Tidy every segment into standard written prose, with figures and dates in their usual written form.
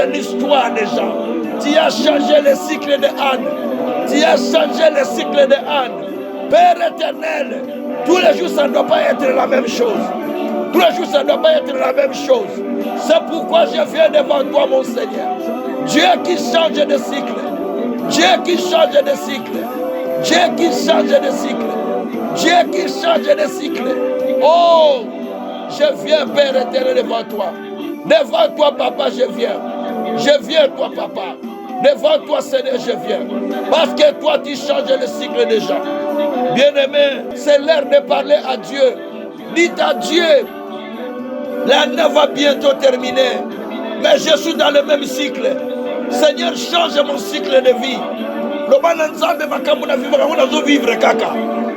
changé l'histoire des gens. Tu as changé le cycle de Anne. Tu as changé le cycle de Anne. Père éternel, tous les jours ça ne doit pas être la même chose. Tous les jours ça ne doit pas être la même chose. C'est pourquoi je viens devant toi mon Seigneur. Dieu qui change de cycle. Dieu qui change de cycle. Dieu qui change de cycle. Dieu qui change de cycle. Oh, je viens Père éternel devant toi. Devant toi papa je viens. Je viens toi papa. Devant toi Seigneur je viens. Parce que toi tu changes le cycle des gens. Bien-aimé, c'est l'heure de parler à Dieu. Dites à Dieu, l'année va bientôt terminer, mais je suis dans le même cycle. Seigneur, change mon cycle de vie.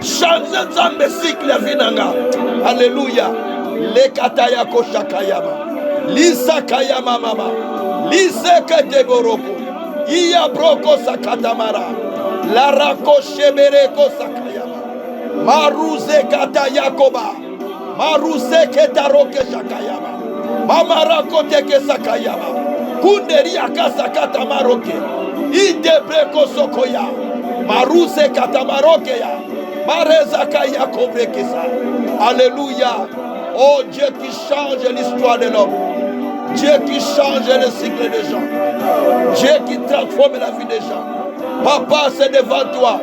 Change le cycle de vie. Alléluia. Le kataya koshakayama. Lisa kayama mama. Lise keteboroko. Iya broko sakatamara. La rakochebereko sakayama. Maruze katayakoba. Maruze ketaroke shakayama. Mamarako teke sakayama. Kunderi akasa katamaroke. Idebreko sokoya. Maruze katamaroke ya. Mareza kaya kobrekesa. Alléluia. Oh Dieu qui change l'histoire de l'homme. Dieu qui change le cycle des gens. Dieu qui transforme la vie des gens. Papa, c'est devant toi.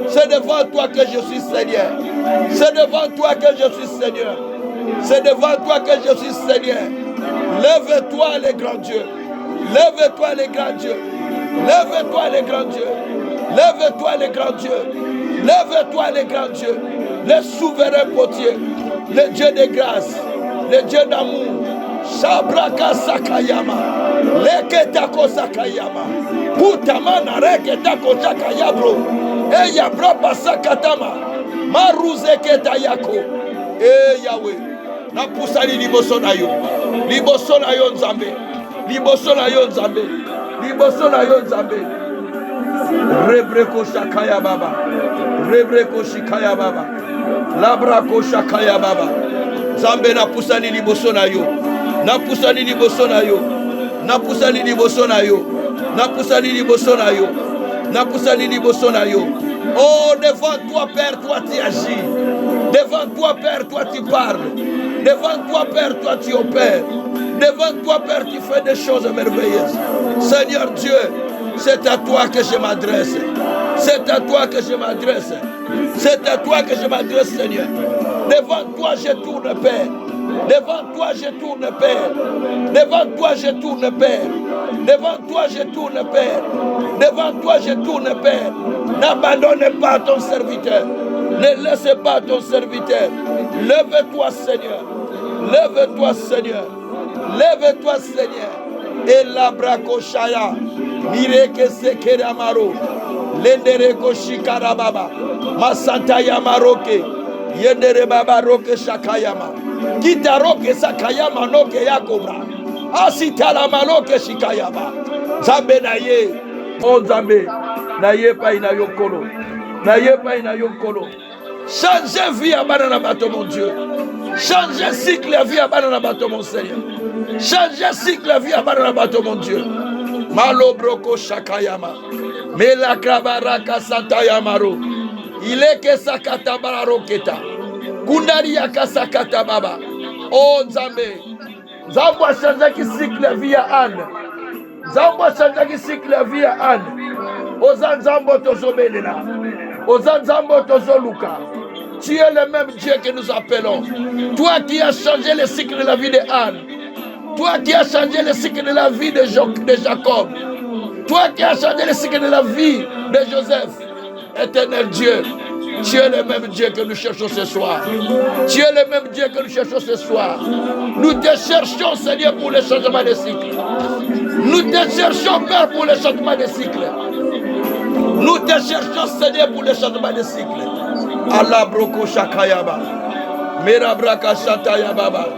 C'est devant toi que je suis Seigneur. C'est devant toi que je suis Seigneur. C'est devant toi que je suis Seigneur. Lève-toi les grands dieux. Lève-toi les grands dieux. Lève-toi les grands dieux. Lève-toi les grands dieux. Lève-toi les grands dieux. Les souverains potiers. Les dieux de grâce. Les dieux d'amour. Shabraka Sakayama. Leketako Sakayama. Putamana reketako Sakayabro. Eya braba Sakatama. Maruzeketa Yako. Yahweh. Napusali liboso na yo. Liboso na yo Nzambe. Liboso na yo Nzambe. Liboso na yo Nzambe. Rebreko Shakaya Baba. Rebreko Shikaya Baba. Labrako Shakaya Baba. Nzambe napusali liboso na yo. Napusali liboso na yo. Napusali liboso na yo. Napusali liboso na yo. Napusali liboso na yo. Oh, devant toi, Père, toi tu agis. Devant toi, Père, toi tu parles. Devant toi, Père, toi tu opères. Devant toi, Père, tu fais des choses merveilleuses. Seigneur Dieu, c'est à toi que je m'adresse. C'est à toi que je m'adresse. C'est à toi que je m'adresse, Seigneur. Devant toi, je tourne, Père. Devant toi, je tourne, Père. Devant toi, je tourne, Père. Devant toi, je tourne, Père. Devant toi, je tourne, Père. N'abandonne pas ton serviteur. Ne laisse pas ton serviteur. Lève-toi, Seigneur. Lève-toi, Seigneur. Lève-toi, Seigneur. Et la bracochaya. Mireke sekeramaro. Lendereko shikarababa. Masanta yamaroke. Yendere baba roke shakayama. Kitaroke sakayama noke yakobra. Asitala maloke shikayama. Zambe naye. Oh Zambe. Naye pa ina yokolo. Naye pa ina yokolo. Changez vie à banana bateau mon Dieu. Changez cycle la vie à banana bateau mon Seigneur. Changez cycle la vie à banana bateau mon Dieu. Malo broko shakayama. Mela krabaraka satayamaro. Il est que sakata bararoketa. Kundari yakasakata baba. Oh Nzambe. Nzambe a changé qui cycle la vie à Anne. Nzambe a changé qui cycle la vie à Anne. Oza Nzambe tozobelela. Oza Nzambe tozoluka. Tu es le même Dieu que nous appelons. Toi qui as changé le cycle de la vie de Anne. Toi qui as changé le cycle de la vie de Jacob. Toi qui as changé le cycle de la vie de Joseph. Éternel Dieu, tu es le même Dieu que nous cherchons ce soir. Tu es le même Dieu que nous cherchons ce soir. Nous te cherchons, Seigneur, pour le changement de cycle. Nous te cherchons, Père, pour le changement de cycle. Nous te cherchons, Seigneur, pour le changement de cycle. Allah broko shakayaba. Mera braka shataya baba.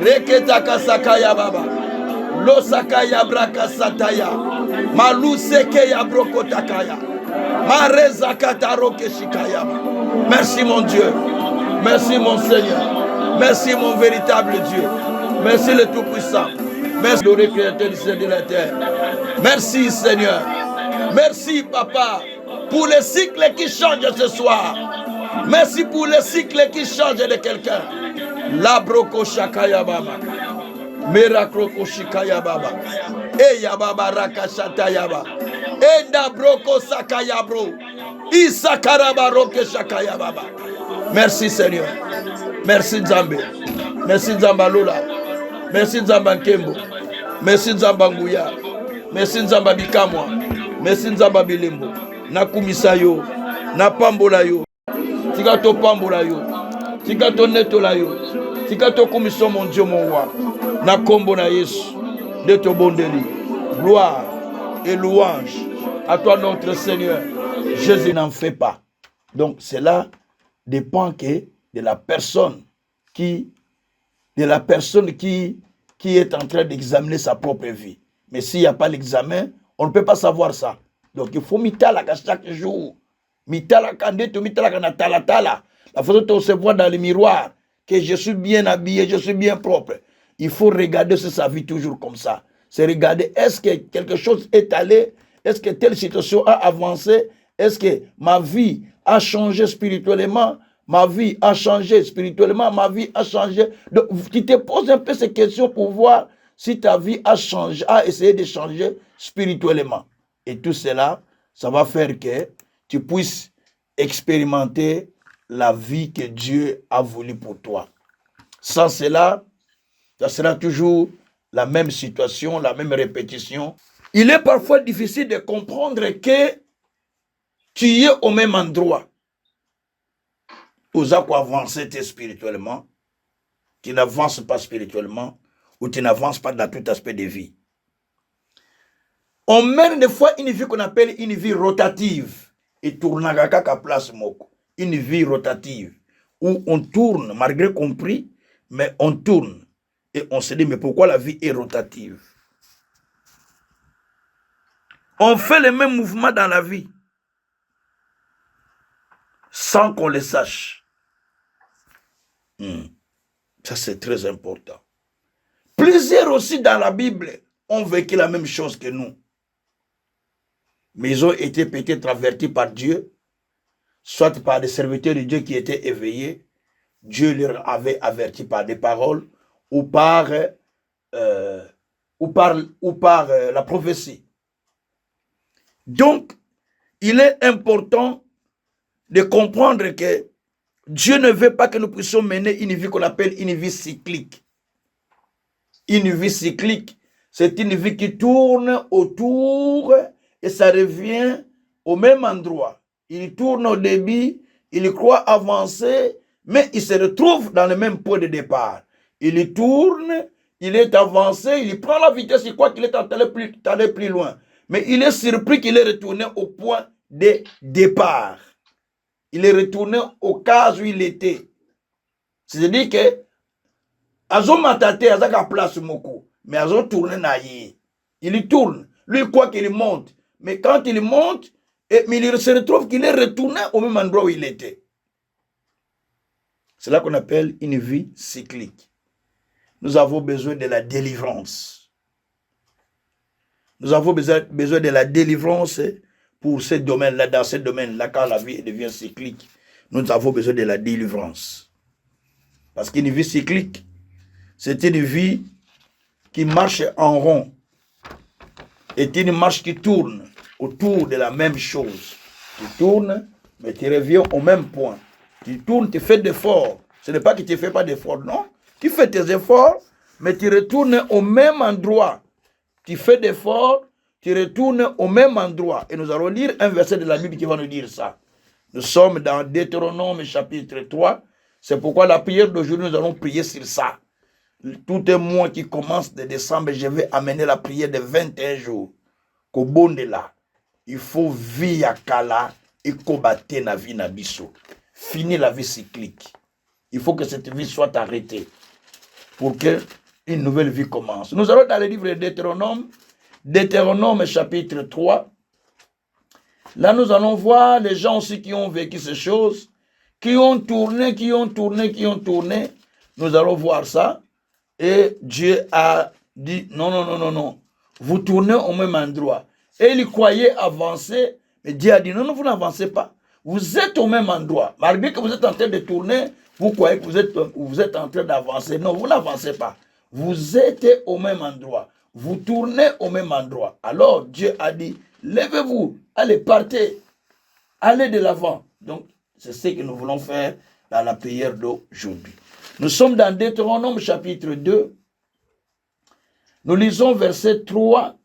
Reketaka sakaya baba. Lo sakaya braka sataya. Malu seke ya broko takaya. Mareza kataroke shikayama. Merci mon Dieu. Merci mon Seigneur. Merci mon véritable Dieu. Merci le Tout-Puissant. Merci, le Créateur du ciel et de la terre. Merci, Seigneur. Merci, Papa, pour les cycles qui changent ce soir. Merci pour les cycles qui changent de quelqu'un. La broko shakaya baba. Mirakroko shikaya baba. Eya baba rakashata yaba. Enda broko sakaya bro. Isakaraba roke shakaya baba. Merci, Seigneur. Merci, Nzambe. Merci, Nzamba Lola. Merci, Nzamba Nkembo. Merci, Nzamba Nguya. Merci, Nzamba Bikamwa. Merci, Nzamba Bilembo. Nakumisa yo. Napambola yo. Tika to pambola yo. Tika to netola yo. Tika to kumiso mon Dieu mon roi. Na kombo na Yesu. De to bondeli. Gloire et louange à toi notre Seigneur. Jésus n'en fait pas. Donc cela dépend que de la personne qui est en train d'examiner sa propre vie. Mais s'il n'y a pas l'examen, on ne peut pas savoir ça. Donc il faut mitalaka chaque jour. Mitalaka ndeto mitalaka na talatala. La façon dont on se voit dans le miroir, que je suis bien habillé, je suis bien propre. Il faut regarder sur sa vie toujours comme ça. C'est regarder, est-ce que quelque chose est allé, est-ce que telle situation a avancé, est-ce que ma vie a changé spirituellement, ma vie a changé spirituellement, ma vie a changé. Donc, tu te poses un peu ces questions pour voir si ta vie a changé, a essayé de changer spirituellement. Et tout cela, ça va faire que tu puisses expérimenter la vie que Dieu a voulu pour toi. Sans cela, ça sera toujours la même situation, la même répétition. Il est parfois difficile de comprendre que tu es au même endroit. Aux quoi avancer spirituellement, tu n'avances pas spirituellement ou tu n'avances pas dans tout aspect de vie. On mène des fois une vie qu'on appelle une vie rotative. Et tournagaka place moko. Une vie rotative. Où on tourne, malgré compris, mais on tourne. Et on se dit, mais pourquoi la vie est rotative? On fait les mêmes mouvements dans la vie. Sans qu'on les sache. Ça, c'est très important. Plusieurs aussi dans la Bible ont vécu la même chose que nous. Mais ils ont été peut-être avertis par Dieu, soit par des serviteurs de Dieu qui étaient éveillés. Dieu leur avait averti par des paroles ou par la prophétie. Donc, il est important de comprendre que Dieu ne veut pas que nous puissions mener une vie qu'on appelle une vie cyclique. Une vie cyclique, c'est une vie qui tourne autour et ça revient au même endroit. Il tourne au début, il croit avancer, mais il se retrouve dans le même point de départ. Il tourne, il est avancé, il prend la vitesse, il croit qu'il est allé plus loin. Mais il est surpris qu'il est retourné au point de départ. Il est retourné au cas où il était. C'est-à-dire que Azo matate azaka place moko, mais Azo tourne naïe. Il tourne, lui il croit qu'il monte, mais quand il monte, mais il se retrouve qu'il est retourné au même endroit où il était. C'est là qu'on appelle une vie cyclique. Nous avons besoin de la délivrance. Nous avons besoin de la délivrance pour ce domaine-là, dans ce domaine-là, quand la vie devient cyclique. Nous avons besoin de la délivrance. Parce qu'une vie cyclique, c'est une vie qui marche en rond. C'est une marche qui tourne autour de la même chose. Tu tournes, mais tu reviens au même point. Tu tournes, tu fais d'efforts. Ce n'est pas que tu ne fais pas d'efforts, non. Tu fais tes efforts, mais tu retournes au même endroit. Tu fais d'efforts, tu retournes au même endroit. Et nous allons lire un verset de la Bible qui va nous dire ça. Nous sommes dans Deutéronome chapitre 3. C'est pourquoi la prière d'aujourd'hui, nous allons prier sur ça. Tout un mois qui commence de décembre, je vais amener la prière de 21 jours. Kobonde là, il faut via kala et kobater na vie na biso. Finir la vie cyclique. Il faut que cette vie soit arrêtée pour que une nouvelle vie commence. Nous allons dans le livre de Deutéronome, Deutéronome chapitre 3. Là, nous allons voir les gens aussi qui ont vécu ces choses, qui ont tourné. Nous allons voir ça. Et Dieu a dit non, non, non, non, non. Vous tournez au même endroit. Et ils croyaient avancer, mais Dieu a dit non, non, vous n'avancez pas. Vous êtes au même endroit. Malgré que vous êtes en train de tourner, vous croyez que vous êtes en train d'avancer. Non, vous n'avancez pas. Vous êtes au même endroit. Vous tournez au même endroit. Alors Dieu a dit, levez-vous, allez, partez, allez de l'avant. Donc, c'est ce que nous voulons faire dans la prière d'aujourd'hui. Nous sommes dans Deutéronome chapitre 2. Nous lisons verset 3,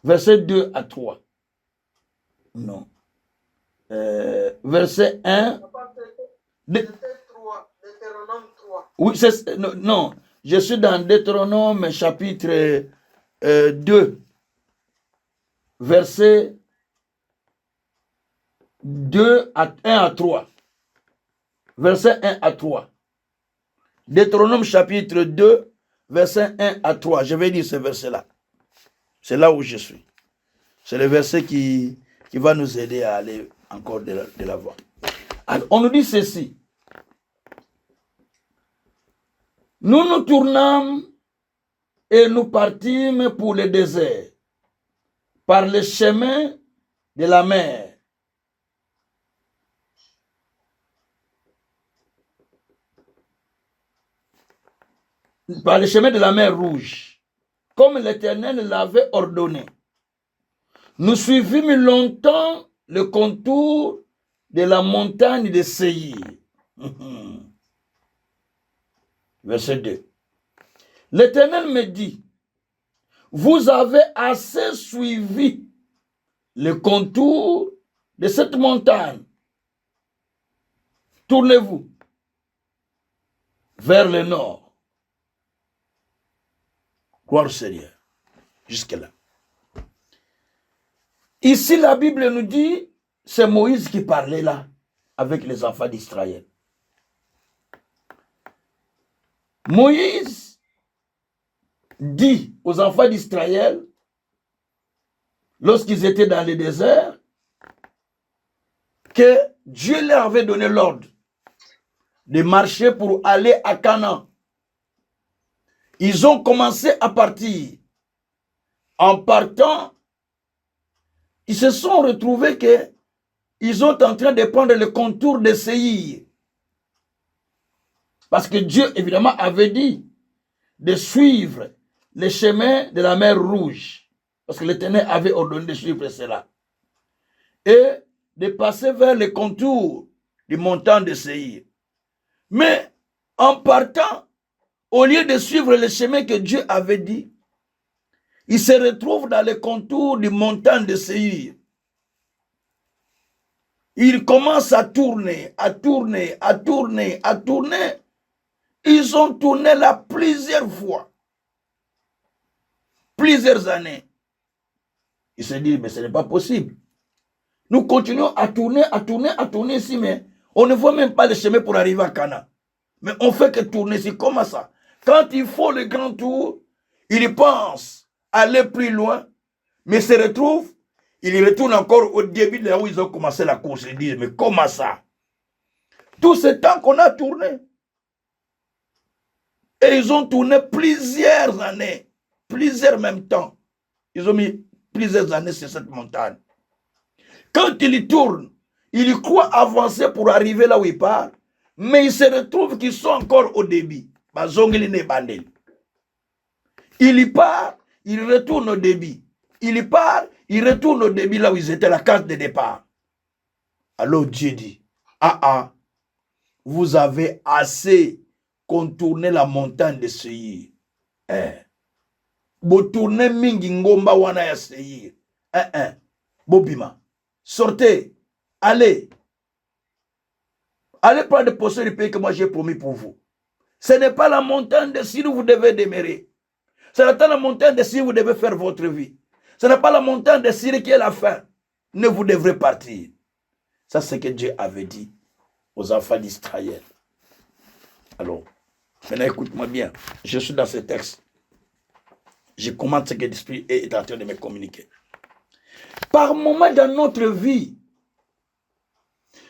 verset 2 à 3. Non. Verset 1. Oui, non. Je suis dans Deutéronome chapitre 2, verset 2 à 1 à 3. Verset 1 à 3. Deutéronome chapitre 2, verset 1 à 3. Je vais lire ce verset-là. C'est là où je suis. C'est le verset qui va nous aider à aller encore de l'avant. Alors, on nous dit ceci. Nous nous tournâmes et nous partîmes pour le désert, par le chemin de la mer. Par le chemin de la mer Rouge, comme l'Éternel l'avait ordonné. Nous suivîmes longtemps le contour de la montagne de Séir. Verset 2. L'Éternel me dit, vous avez assez suivi le contour de cette montagne. Tournez-vous vers le nord. Gloire au Seigneur. Jusque-là. Ici, la Bible nous dit, c'est Moïse qui parlait là, avec les enfants d'Israël. Moïse dit aux enfants d'Israël, lorsqu'ils étaient dans le désert, que Dieu leur avait donné l'ordre de marcher pour aller à Canaan. Ils ont commencé à partir. En partant, ils se sont retrouvés qu'ils sont en train de prendre le contour de Séir. Parce que Dieu, évidemment, avait dit de suivre le chemin de la mer Rouge. Parce que l'Éternel avait ordonné de suivre cela. Et de passer vers le contour du montant de Séir. Mais en partant, au lieu de suivre le chemin que Dieu avait dit, ils se retrouvent dans le contour du montant de Séir. Ils commencent à tourner, à tourner, à tourner, à tourner. Ils ont tourné là plusieurs fois. Plusieurs années. Ils se disent, mais ce n'est pas possible. Nous continuons à tourner, à tourner, à tourner ici, mais on ne voit même pas le chemin pour arriver à Canaan. Mais on fait que tourner ici, comment ça? Quand il faut le grand tour, ils pensent aller plus loin, mais se retrouvent, ils retournent encore au début de là où ils ont commencé la course. Ils disent, mais comment ça? Tout ce temps qu'on a tourné. Et ils ont tourné plusieurs années, plusieurs même temps. Ils ont mis plusieurs années sur cette montagne. Quand ils tournent, ils croient avancer pour arriver là où ils partent, mais ils se retrouvent qu'ils sont encore au débit. Il part, il retourne au débit. Il part, il retourne au débit là où ils étaient, la case de départ. Alors Dieu dit, vous avez assez contourné la montagne de Séir. Bo tourner mingi ngomba wana ya Séir. Bobima. Sortez. Allez. Allez prendre de possession du pays que moi j'ai promis pour vous. Ce n'est pas la montagne de Séir où vous devez demeurer. Ce n'est pas la montagne de Séir où vous devez faire votre vie. Ce n'est pas la montagne de Séir qui est la fin. Ne vous devrez partir. Ça, c'est ce que Dieu avait dit aux enfants d'Israël. Alors, maintenant écoute-moi bien. Je suis dans ce texte. Je commande ce que l'Esprit est en train de me communiquer. Par moments dans notre vie,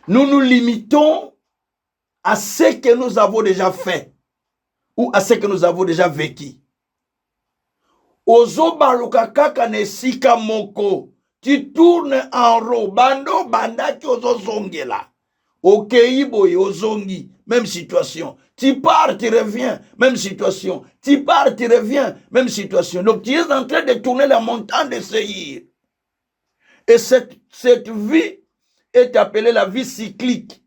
nous nous limitons à ce que nous avons déjà fait. ou à ce que nous avons déjà vécu. Ozo baluka kaka ne sika moko. Tu tournes en rond. Bando bandaki ozo zongela. Ok, boy, ozongi. Même situation. Tu pars, tu reviens. Même situation. Tu pars, tu reviens. Même situation. Donc tu es en train de tourner la montagne de Séhir. Et cette vie est appelée la vie cyclique.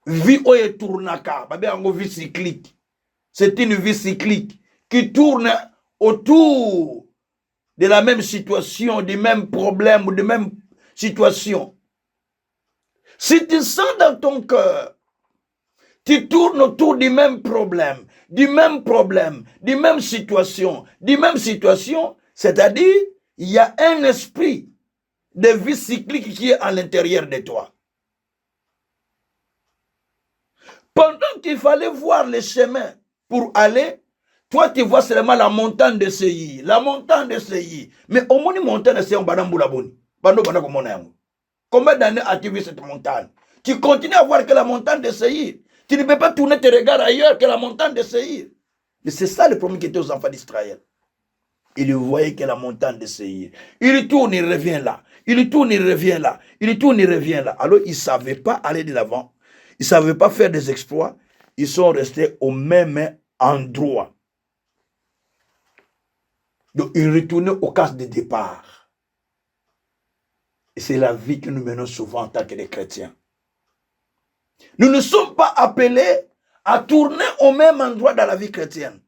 Vie oye tournaka. Babé ango vie cyclique. C'est une vie cyclique qui tourne autour de la même situation, du même problème ou de même situation. Si tu sens dans ton cœur, tu tournes autour du même problème, du même situation, c'est-à-dire, il y a un esprit de vie cyclique qui est à l'intérieur de toi. Pendant qu'il fallait voir les chemins pour aller, toi, tu vois seulement la montagne de Séhir. La montagne de Séhir. Mais au moins, la montagne de Séhir, combien d'années as-tu vu cette montagne? Tu continues à voir que la montagne de Séhir. Tu ne peux pas tourner tes regards ailleurs que la montagne de Séhir. Mais c'est ça le problème qui était aux enfants d'Israël. Ils voyaient que la montagne de Séhir. Il tourne, il revient là. Il tourne, il revient là. Il tourne, il revient là. Alors, ils ne savaient pas aller de l'avant. Ils ne savaient pas faire des exploits. Ils sont restés au même endroit. Donc, ils retournaient au cas de départ. Et c'est la vie que nous menons souvent en tant que des chrétiens. Nous ne sommes pas appelés à tourner au même endroit dans la vie chrétienne,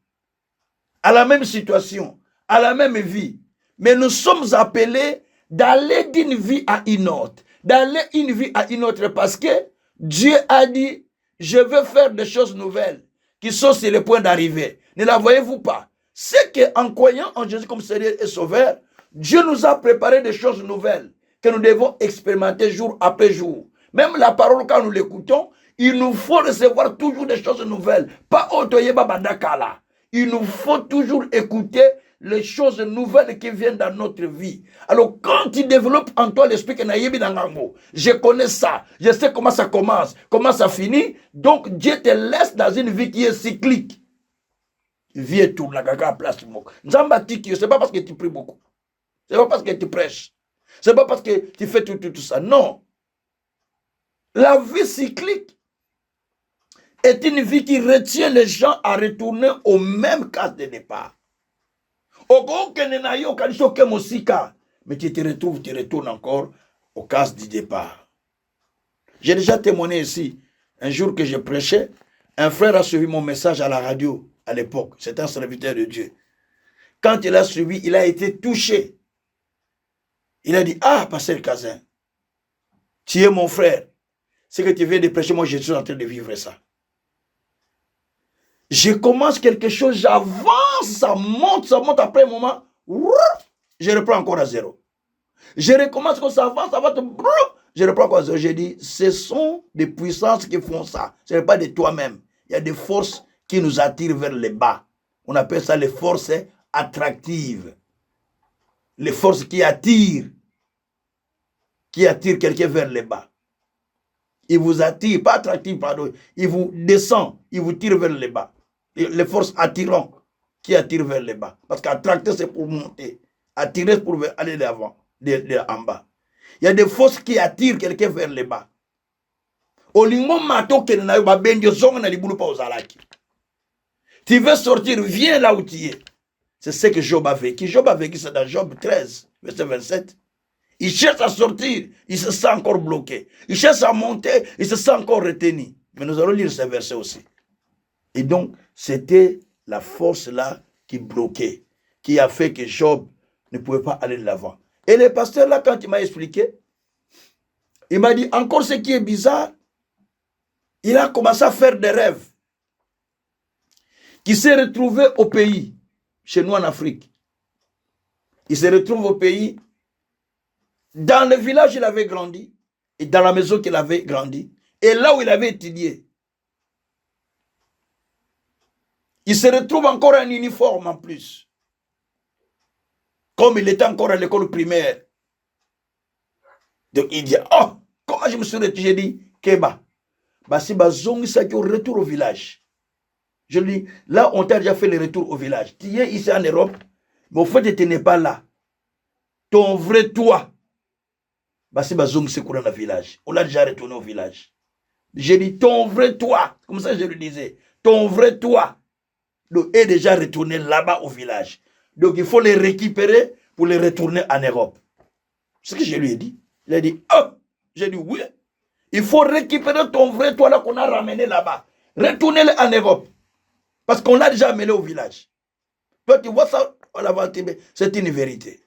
à la même situation, à la même vie. Mais nous sommes appelés d'aller d'une vie à une autre. D'aller d'une vie à une autre parce que Dieu a dit, je veux faire des choses nouvelles qui sont sur le point d'arriver. Ne la voyez-vous pas? C'est qu'en croyant en Jésus comme Seigneur et Sauveur, Dieu nous a préparé des choses nouvelles que nous devons expérimenter jour après jour. Même la parole, quand nous l'écoutons, il nous faut recevoir toujours des choses nouvelles. Pas Otoyeba Badakala. Il nous faut toujours écouter les choses nouvelles qui viennent dans notre vie. Alors, quand tu développes en toi l'esprit que Naïbi Nangango, je connais ça, je sais comment ça commence, comment ça finit, donc Dieu te laisse dans une vie qui est cyclique. Vie et tourne la gaga à place du mot. C'est pas parce que tu pries beaucoup. C'est pas parce que tu prêches. C'est pas parce que tu fais tout ça. Non. La vie cyclique est une vie qui retient les gens à retourner au même cas de départ. Mais tu te retrouves, tu retournes encore au cas du départ. J'ai déjà témoigné ici, un jour que je prêchais, un frère a suivi mon message à la radio à l'époque. C'est un serviteur de Dieu. Quand il a suivi, il a été touché. Il a dit, ah, pasteur Kazin, tu es mon frère. Ce que tu viens de prêcher, moi je suis en train de vivre ça. Je commence quelque chose, j'avance, ça monte après un moment, je reprends encore à zéro. Je recommence quand ça avance, je reprends encore à zéro. Je dis, ce sont des puissances qui font ça. Ce n'est pas de toi-même. Il y a des forces qui nous attirent vers le bas. On appelle ça les forces attractives. Les forces qui attirent quelqu'un vers le bas. Il vous attire, pas attractif, pardon. Il vous descend, il vous tire vers le bas. Les forces attirantes qui attirent vers le bas. Parce qu'attracter, c'est pour monter. Attirer, c'est pour aller d'avant, en bas. Il y a des forces qui attirent quelqu'un vers le bas. Tu veux sortir, viens là où tu es. C'est ce que Job a vécu. Job a vécu ça dans Job 13, verset 27. Il cherche à sortir, il se sent encore bloqué. Il cherche à monter, il se sent encore retenu. Mais nous allons lire ces versets aussi. Et donc, c'était la force là qui bloquait, qui a fait que Job ne pouvait pas aller de l'avant. Et le pasteur là, quand il m'a expliqué, il m'a dit, encore ce qui est bizarre, il a commencé à faire des rêves. Qui s'est retrouvé au pays, chez nous en Afrique. Il se retrouve au pays, dans le village où il avait grandi, et dans la maison qu'il avait grandi, et là où il avait étudié. Il se retrouve encore en uniforme en plus. Comme il était encore à l'école primaire. Donc il dit, oh, comment je me suis retrouvé? J'ai dit, Keba, bah si bazongi ça qui au retour au village. Je lui dis, là, on t'a déjà fait le retour au village. Tu es ici en Europe, mais au fait, tu n'es pas là. Ton vrai toi, c'est Bazong Sekoura dans le village. On l'a déjà retourné au village. J'ai dit, ton vrai toi, comme ça je lui disais, ton vrai toi est déjà retourné là-bas au village. Donc il faut les récupérer pour les retourner en Europe. C'est ce que je lui ai dit. Il a dit, oh, j'ai dit oui. Il faut récupérer ton vrai toi là qu'on a ramené là-bas. Retournez-le en Europe. Parce qu'on l'a déjà amené au village. Toi, tu vois ça, c'est une vérité.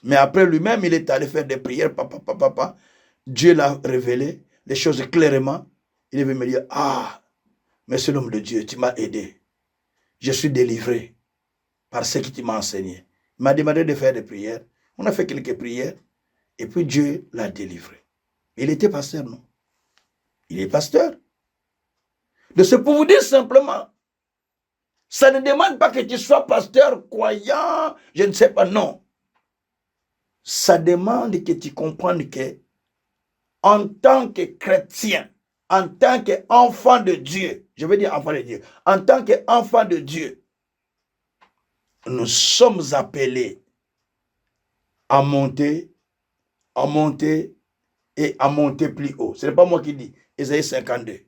Mais après lui-même, il est allé faire des prières, papa. Dieu l'a révélé, les choses clairement. Il est venu me dire, ah, monsieur l'homme de Dieu, tu m'as aidé. Je suis délivré par ce que tu m'as enseigné. Il m'a demandé de faire des prières. On a fait quelques prières. Et puis Dieu l'a délivré. Il était pasteur, non? Il est pasteur. Donc c'est pour vous dire simplement, ça ne demande pas que tu sois pasteur, croyant, je ne sais pas, non. Ça demande que tu comprennes que, en tant que chrétien, en tant qu'enfant de Dieu, je veux dire enfant de Dieu, en tant qu'enfant de Dieu, nous sommes appelés à monter et à monter plus haut. Ce n'est pas moi qui dis. Ésaïe 52,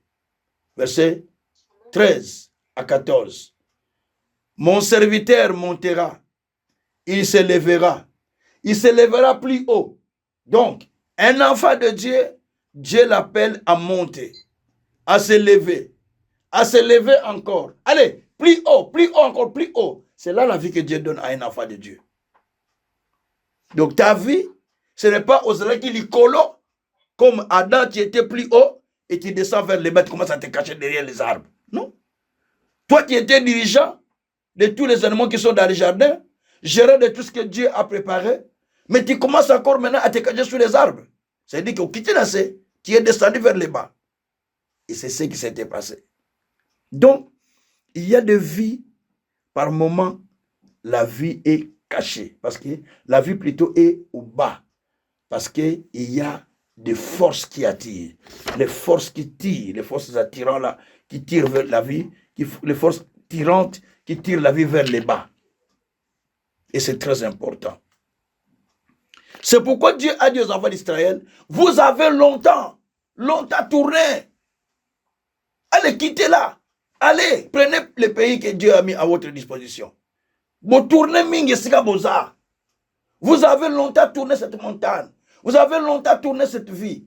verset 13 à 14. Mon serviteur montera, il s'élèvera plus haut. Donc, un enfant de Dieu, Dieu l'appelle à monter, à s'élever encore. Allez, plus haut, encore plus haut. C'est là la vie que Dieu donne à un enfant de Dieu. Donc ta vie, ce n'est pas aux oreilles qui colo, comme Adam, tu étais plus haut et tu descends vers les bas, tu commences à te cacher derrière les arbres. Non. Toi, tu étais dirigeant de tous les animaux qui sont dans les jardins, gérant de tout ce que Dieu a préparé, mais tu commences encore maintenant à te cacher sous les arbres. C'est-à-dire que tu es descendu vers les bas. Et c'est ce qui s'était passé. Donc, il y a des vies, par moment, la vie est cachée. Parce que la vie plutôt est au bas. Parce qu'il y a des forces qui attirent. Les forces qui tirent, les forces attirantes là, qui tirent vers la vie, les forces tirantes qui tirent la vie vers les bas. Et c'est très important. C'est pourquoi Dieu a dit aux enfants d'Israël, vous avez longtemps tourné. Allez, quittez là. Allez, prenez le pays que Dieu a mis à votre disposition. Vous tournez Vous avez longtemps tourné cette montagne. Vous avez longtemps tourné cette vie.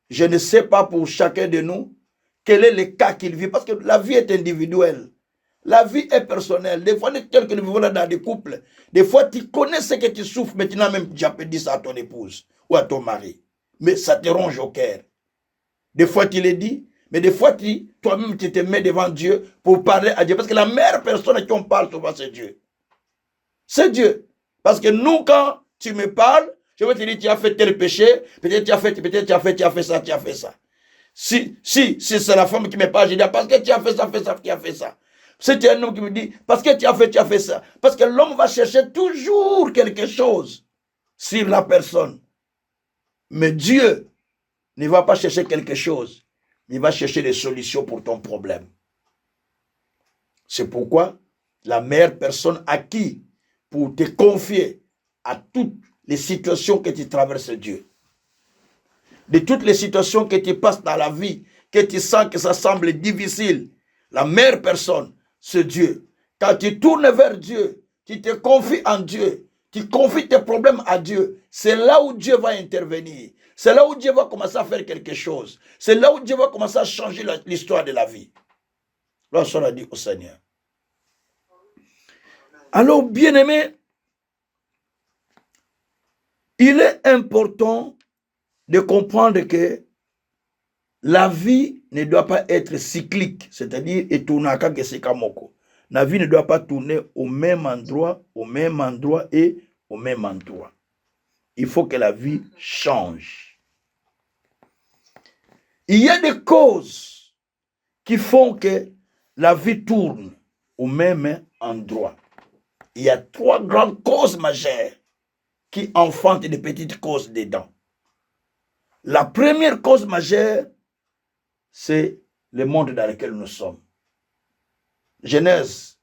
Je ne sais pas pour chacun de nous quel est le cas qu'il vit. Parce que la vie est individuelle. La vie est personnelle. Des fois, tel que nous vivons dans des couples, des fois, tu connais ce que tu souffres, mais tu n'as même jamais dit ça à ton épouse ou à ton mari. Mais ça te ronge au cœur. Des fois, tu le dis, mais des fois, toi-même, tu te mets devant Dieu pour parler à Dieu. Parce que la meilleure personne à qui on parle souvent, c'est Dieu. C'est Dieu. Parce que nous, quand tu me parles, je vais te dire, tu as fait tel péché, peut-être tu as fait ça. Si c'est la femme qui me parle, je dis, parce que tu as fait ça. Si tu es un homme qui me dit, parce que tu as fait ça. Parce que l'homme va chercher toujours quelque chose sur la personne. Mais Dieu ne va pas chercher quelque chose. Il va chercher des solutions pour ton problème. C'est pourquoi la meilleure personne à qui pour te confier à toutes les situations que tu traverses, Dieu. De toutes les situations que tu passes dans la vie, que tu sens que ça semble difficile, la meilleure personne, c'est Dieu. Quand tu tournes vers Dieu, tu te confies en Dieu, tu confies tes problèmes à Dieu, c'est là où Dieu va intervenir. C'est là où Dieu va commencer à faire quelque chose. C'est là où Dieu va commencer à changer l'histoire de la vie. Là, on a dit au Seigneur. Alors, bien-aimés, il est important de comprendre que la vie ne doit pas être cyclique, c'est-à-dire la vie ne doit pas tourner au même endroit et au même endroit. Il faut que la vie change. Il y a des causes qui font que la vie tourne au même endroit. Il y a 3 grandes causes majeures qui enfantent des petites causes dedans. La première cause majeure, c'est le monde dans lequel nous sommes. Genèse,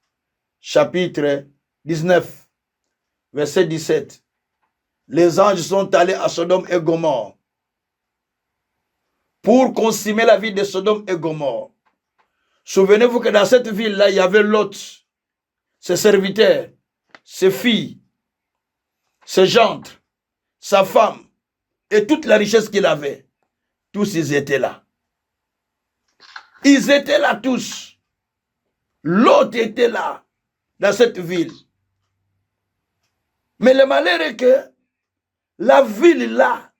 chapitre 19, verset 17. Les anges sont allés à Sodome et Gomorrhe pour consommer la vie de Sodome et Gomorrhe. Souvenez-vous que dans cette ville-là, il y avait Lot, ses serviteurs, ses filles, ses gendres, sa femme et toute la richesse qu'il avait. Tous ils étaient là. Ils étaient là tous. Lot était là, dans cette ville. Mais le malheur est que la ville-là,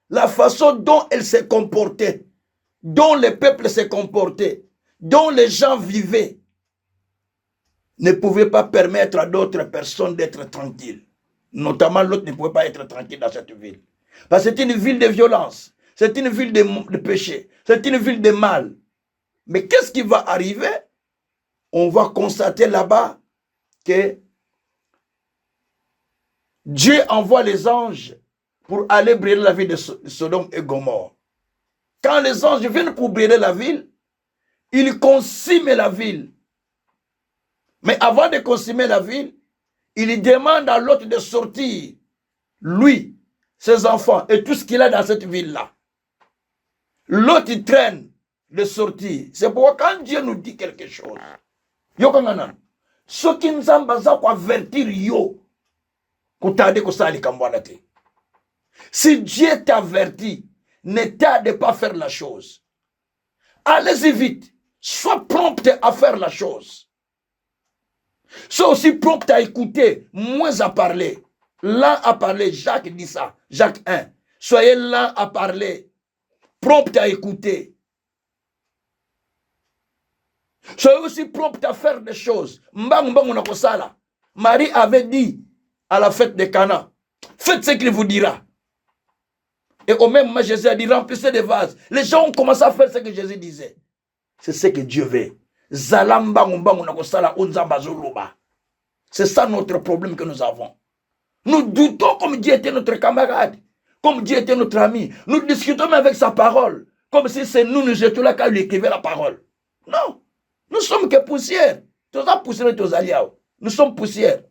la façon dont elle s'est comportée, dont le peuple s'est comporté, dont les gens vivaient, ne pouvait pas permettre à d'autres personnes d'être tranquilles. Notamment l'autre ne pouvait pas être tranquille dans cette ville. Parce que c'est une ville de violence, c'est une ville de péché, c'est une ville de mal. Mais qu'est-ce qui va arriver? On va constater là-bas que Dieu envoie les anges pour aller brûler la ville de Sodome et Gomorrhe. Quand les anges viennent pour brûler la ville, ils consument la ville. Mais avant de consumer la ville, il demande à l'autre de sortir, lui, ses enfants et tout ce qu'il a dans cette ville-là. L'autre, il traîne de sortir. C'est pourquoi quand Dieu nous dit quelque chose, ce qui nous a avertir yo, si Dieu t'avertit, ne tarde pas à faire la chose. Allez-y vite. Sois prompt à faire la chose. Sois aussi prompt à écouter, moins à parler. Lent à parler, Jacques dit ça. Jacques 1. Soyez lent à parler, prompt à écouter. Soyez aussi prompt à faire des choses. Marie avait dit à la fête de Cana, faites ce qu'il vous dira. Et au même moment, Jésus a dit, remplissez des vases. Les gens ont commencé à faire ce que Jésus disait. C'est ce que Dieu veut. C'est ça notre problème que nous avons. Nous doutons comme Dieu était notre camarade, comme Dieu était notre ami. Nous discutons avec sa parole, comme si c'est nous étions là quand il écrivait la parole. Non, nous sommes que poussière. Nous sommes poussière.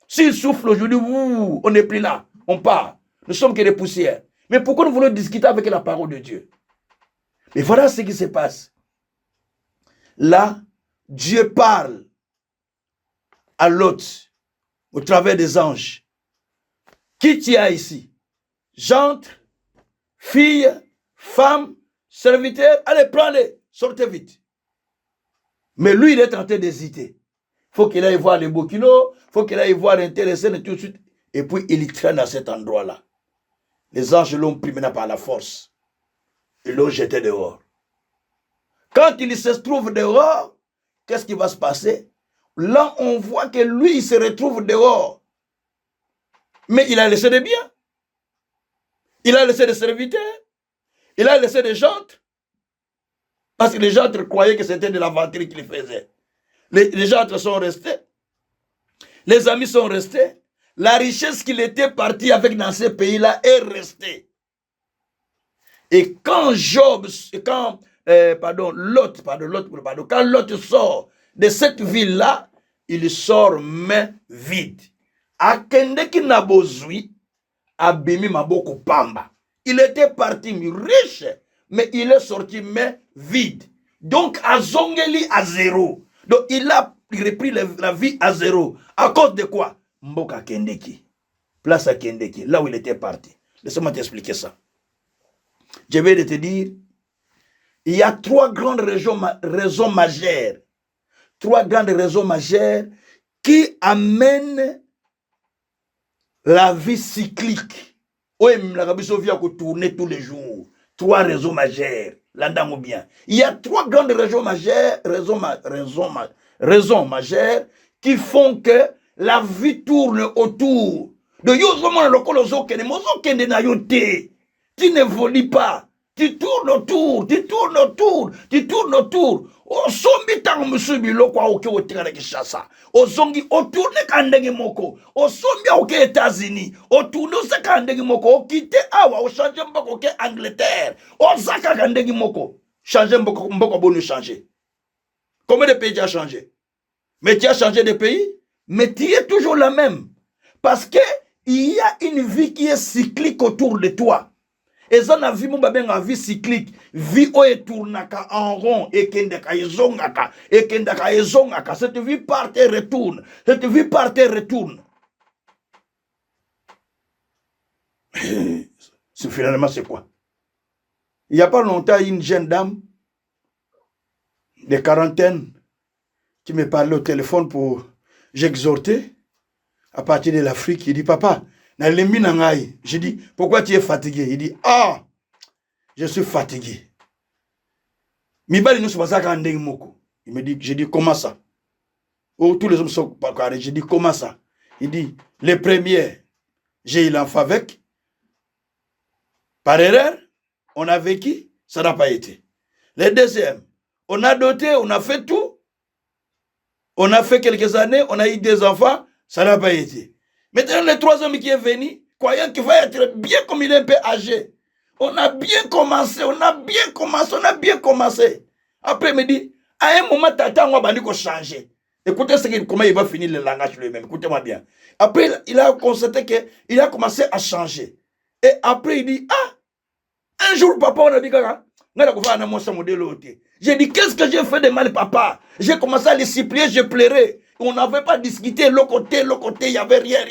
S'il souffle aujourd'hui, on n'est plus là, on part. Nous sommes que des poussières. Mais pourquoi nous voulons discuter avec la parole de Dieu? Mais voilà ce qui se passe. Là, Dieu parle à l'autre au travers des anges. Qui tu as ici? Gendre, fille, femme, serviteur. Allez, prends-les, sortez vite. Mais lui, il est en train d'hésiter. Il faut qu'il aille voir les Bokino, il faut qu'il aille voir l'intéressé et tout de suite. Et puis, il traîne à cet endroit-là. Les anges l'ont pris maintenant par la force. Ils l'ont jeté dehors. Quand il se trouve dehors, qu'est-ce qui va se passer? Là, on voit que lui, il se retrouve dehors. Mais il a laissé des biens. Il a laissé des serviteurs. Il a laissé des jantres. Parce que les jantres croyaient que c'était de l'aventure qu'il faisait. Les jantres sont restés. Les amis sont restés. La richesse qu'il était parti avec dans ces pays-là est restée. Et quand quand Lot sort de cette ville-là, il sort main vide. Akendeki nabozui, abimi maboko pamba. Il était parti riche, mais il est sorti main vide. Donc, azongeli à zéro. Donc, il a repris la vie à zéro. À cause de quoi? Mboka Kendeki. Place à Kendeki, là où il était parti. Laisse-moi t'expliquer ça. Je vais te dire, il y a trois grandes raisons majeures. Trois grandes raisons majeures qui amènent la vie cyclique. Oui, la vie Sophie a tourner tous les jours. Trois raisons majeures. Là-dedans ou bien. Il y a trois grandes raisons majeures, raisons majeures qui font que la vie tourne autour. De tu n'évolues pas. Tu tournes autour, tu tournes autour, tu tournes autour. Osombi tango musubi lokwa oke otikana Kinshasa. Ozongi otourne kandenge moko. Osombi oke États-Unis. Otourne osaka kandenge moko. Okite awa o changer mboko oke Angleterre. Osaka kandenge moko. Changer mboko bonu changer. Combien de pays tu as changé? Mais tu as changé de pays, mais tu es toujours la même. Parce que il y a une vie qui est cyclique autour de toi. Et ça, on vie, une vie cyclique. Vie où est tournaka en rond, et kendaka ezongaka, et kendaka ezongaka. Cette vie part et retourne. Cette vie part et retourne. Finalement, c'est quoi? Il n'y a pas longtemps, une jeune dame de quarantaine qui me parlait au téléphone pour j'exhorter à partir de l'Afrique. Il dit, papa, j'ai dit, pourquoi tu es fatigué? Il dit, ah, je suis fatigué. Il me dit, j'ai dit, comment ça? Oh, tous les hommes sont pas carrés. J'ai dit, comment ça? Il dit, les premiers, j'ai eu l'enfant avec. Par erreur, on a vécu, ça n'a pas été. Les deuxièmes, on a doté, on a fait tout. On a fait quelques années, on a eu des enfants, ça n'a pas été. Maintenant, le troisième qui est venu, croyant qu'il va être bien comme il est un peu âgé. On a bien commencé, on a bien commencé. Après, il me dit, à un moment, tata, on va changer. Écoutez comment il va finir le langage lui-même. Écoutez-moi bien. Après, il a constaté qu'il a commencé à changer. Et après, il dit, ah, un jour, papa, on a dit, j'ai dit, qu'est-ce que j'ai fait de mal, papa? J'ai commencé à les supplier, je pleurais. On n'avait pas discuté, l'autre côté, il n'y avait rien.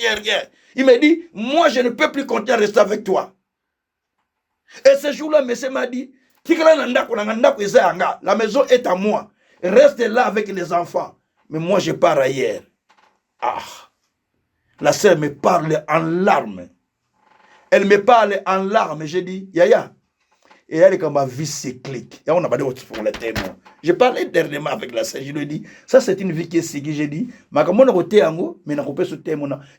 Il m'a dit, moi, je ne peux plus continuer à rester avec toi. Et ce jour-là, monsieur m'a dit, la maison est à moi. Reste là avec les enfants. Mais moi, je pars ailleurs. Ah. La sœur me parle en larmes. Elle me parle en larmes. J'ai dit, Yaya. Et elle est comme ma vie cyclique. Et on n'a pas dit pour les témoins. J'ai parlé dernièrement avec la sœur. Je lui ai dit, ça c'est une vie qui est cyclique. J'ai dit,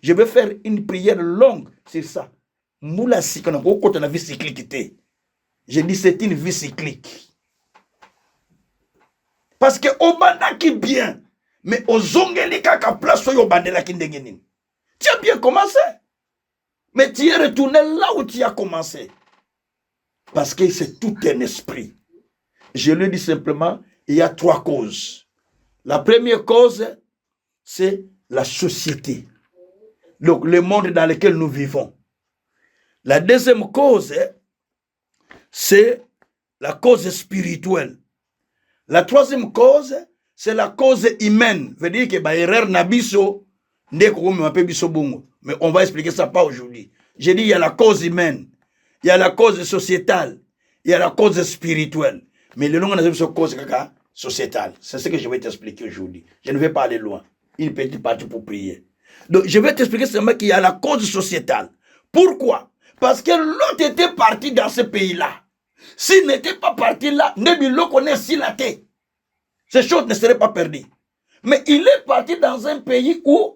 je vais faire une prière longue sur ça. Moula si qu'on a beaucoup de vie cyclique. J'ai dit, c'est une vie cyclique. Parce que au banda qui bien, mais au zongeli kaka place au bandela qui ndengeni. Tu as bien commencé, mais tu es retourné là où tu as commencé. Parce que c'est tout un esprit. Je le dis simplement, il y a trois causes. La première cause, c'est la société. Donc, le monde dans lequel nous vivons. La deuxième cause, c'est la cause spirituelle. La troisième cause, c'est la cause humaine. Veut dire que erreur nabiso, mais on va expliquer ça pas aujourd'hui. J'ai dit il y a la cause humaine. Il y a la cause sociétale, il y a la cause spirituelle. Mais le nom de la cause sociétale, c'est ce que je vais t'expliquer aujourd'hui. Je ne vais pas aller loin. Une petite partie pour prier. Donc, je vais t'expliquer seulement qu'il y a la cause sociétale. Pourquoi? Parce que l'autre était parti dans ce pays-là. S'il n'était pas parti là, Nebilo connaît si la tête. Ces choses ne seraient pas perdues. Mais il est parti dans un pays où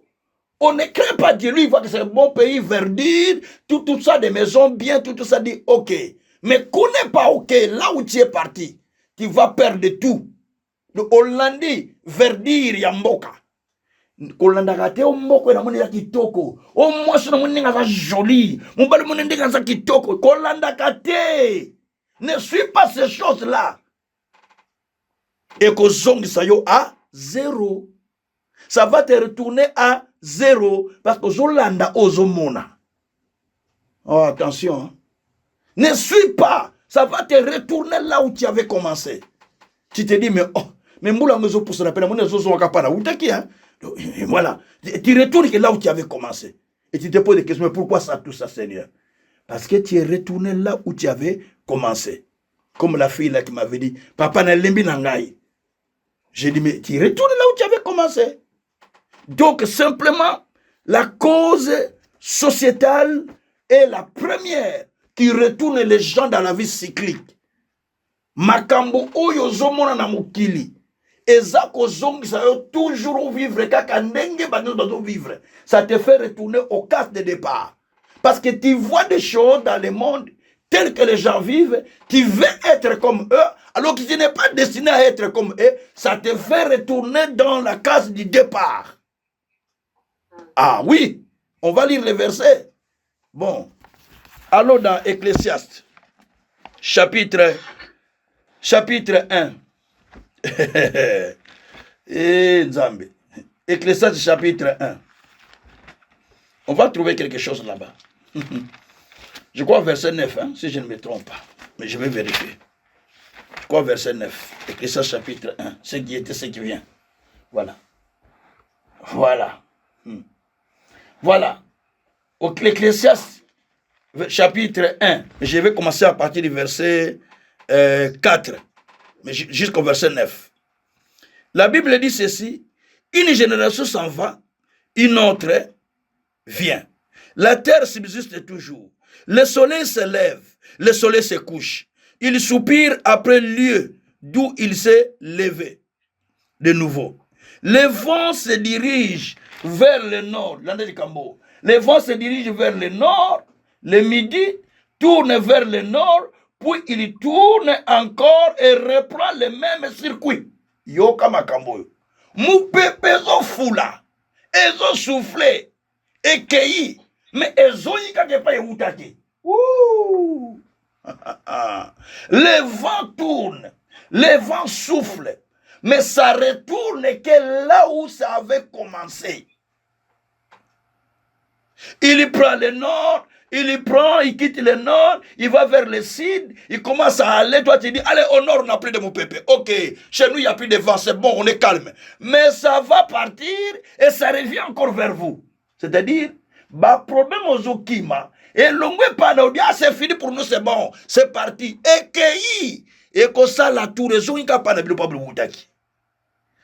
on ne craint pas Dieu. Lui, il voit que c'est un bon pays, verdure, tout ça, des maisons bien, tout ça, dit ok. Mais connais pas ok, là où tu es parti, tu vas perdre tout. Le Hollandais, verdure, yamboka. Kolanda kate omboko na moni ya kitoko. O mwasi na moni nga joli. Mobali moni ndeka za kitoko. Kolanda kate. Ne suis pas ces choses-là. Et que zongi sayo à zéro. Ça va te retourner à zéro parce que Zolanda ozomona. Oh, attention. Hein. Ne suis pas. Ça va te retourner là où tu avais commencé. Tu te dis, mais oh, mais moula mezo pour se rappeler, mon zozo wakapana. Où t'es qui, hein? Et voilà. Tu retournes là où tu avais commencé. Et tu te poses des questions, mais pourquoi ça, tout ça, Seigneur? Parce que tu es retourné là où tu avais commencé. Comme la fille là qui m'avait dit, papa n'a lembi nangai. J'ai dit, mais tu retournes là où tu avais commencé. Donc, simplement, la cause sociétale est la première qui retourne les gens dans la vie cyclique. Makambo oyo zomona na mukili. Eza ko zongi sa yo toujours vivre kaka ndenge bazo vivre. Ça te fait retourner au cas de départ. Parce que tu vois des choses dans le monde telles que les gens vivent, tu veux être comme eux, alors que tu n'es pas destiné à être comme eux, ça te fait retourner dans la case du départ. Ah oui, on va lire les versets. Bon, allons dans Ecclésiaste, chapitre 1. Et Nzambe. Ecclésiaste chapitre 1. On va trouver quelque chose là-bas. Je crois verset 9, hein, si je ne me trompe pas. Mais je vais vérifier. Je crois verset 9. Ecclésiaste chapitre 1. Ce qui était, ce qui vient. Voilà. Voilà. Voilà. L'Ecclésiaste chapitre 1. Je vais commencer à partir du verset 4. Mais jusqu'au verset 9. La Bible dit ceci. Une génération s'en va, une autre vient. La terre subsiste toujours. Le soleil se lève, le soleil se couche. Il soupire après le lieu d'où il s'est levé. De nouveau. Les vents se dirigent vers le nord. Les vents se dirigent vers le nord. Le midi tourne vers le nord. Puis il tourne encore et reprend le même circuit. Yoka makambo. Moupepe zo fula. Ezo soufflé. Ekei. Mais ezo yika kepa yeutaki. Les vents tournent. Les vents soufflent. Mais ça retourne que là où ça avait commencé. Il prend le nord, il quitte le nord, il va vers le sud, il commence à aller, toi tu dis, allez au nord on n'a plus de mon pépé. Ok, chez nous il n'y a plus de vent, c'est bon, on est calme. Mais ça va partir et ça revient encore vers vous. C'est-à-dire, bah problème aux okima, et l'ongwe pas c'est fini pour nous, c'est bon, c'est parti. Et kei, et comme ça la tour,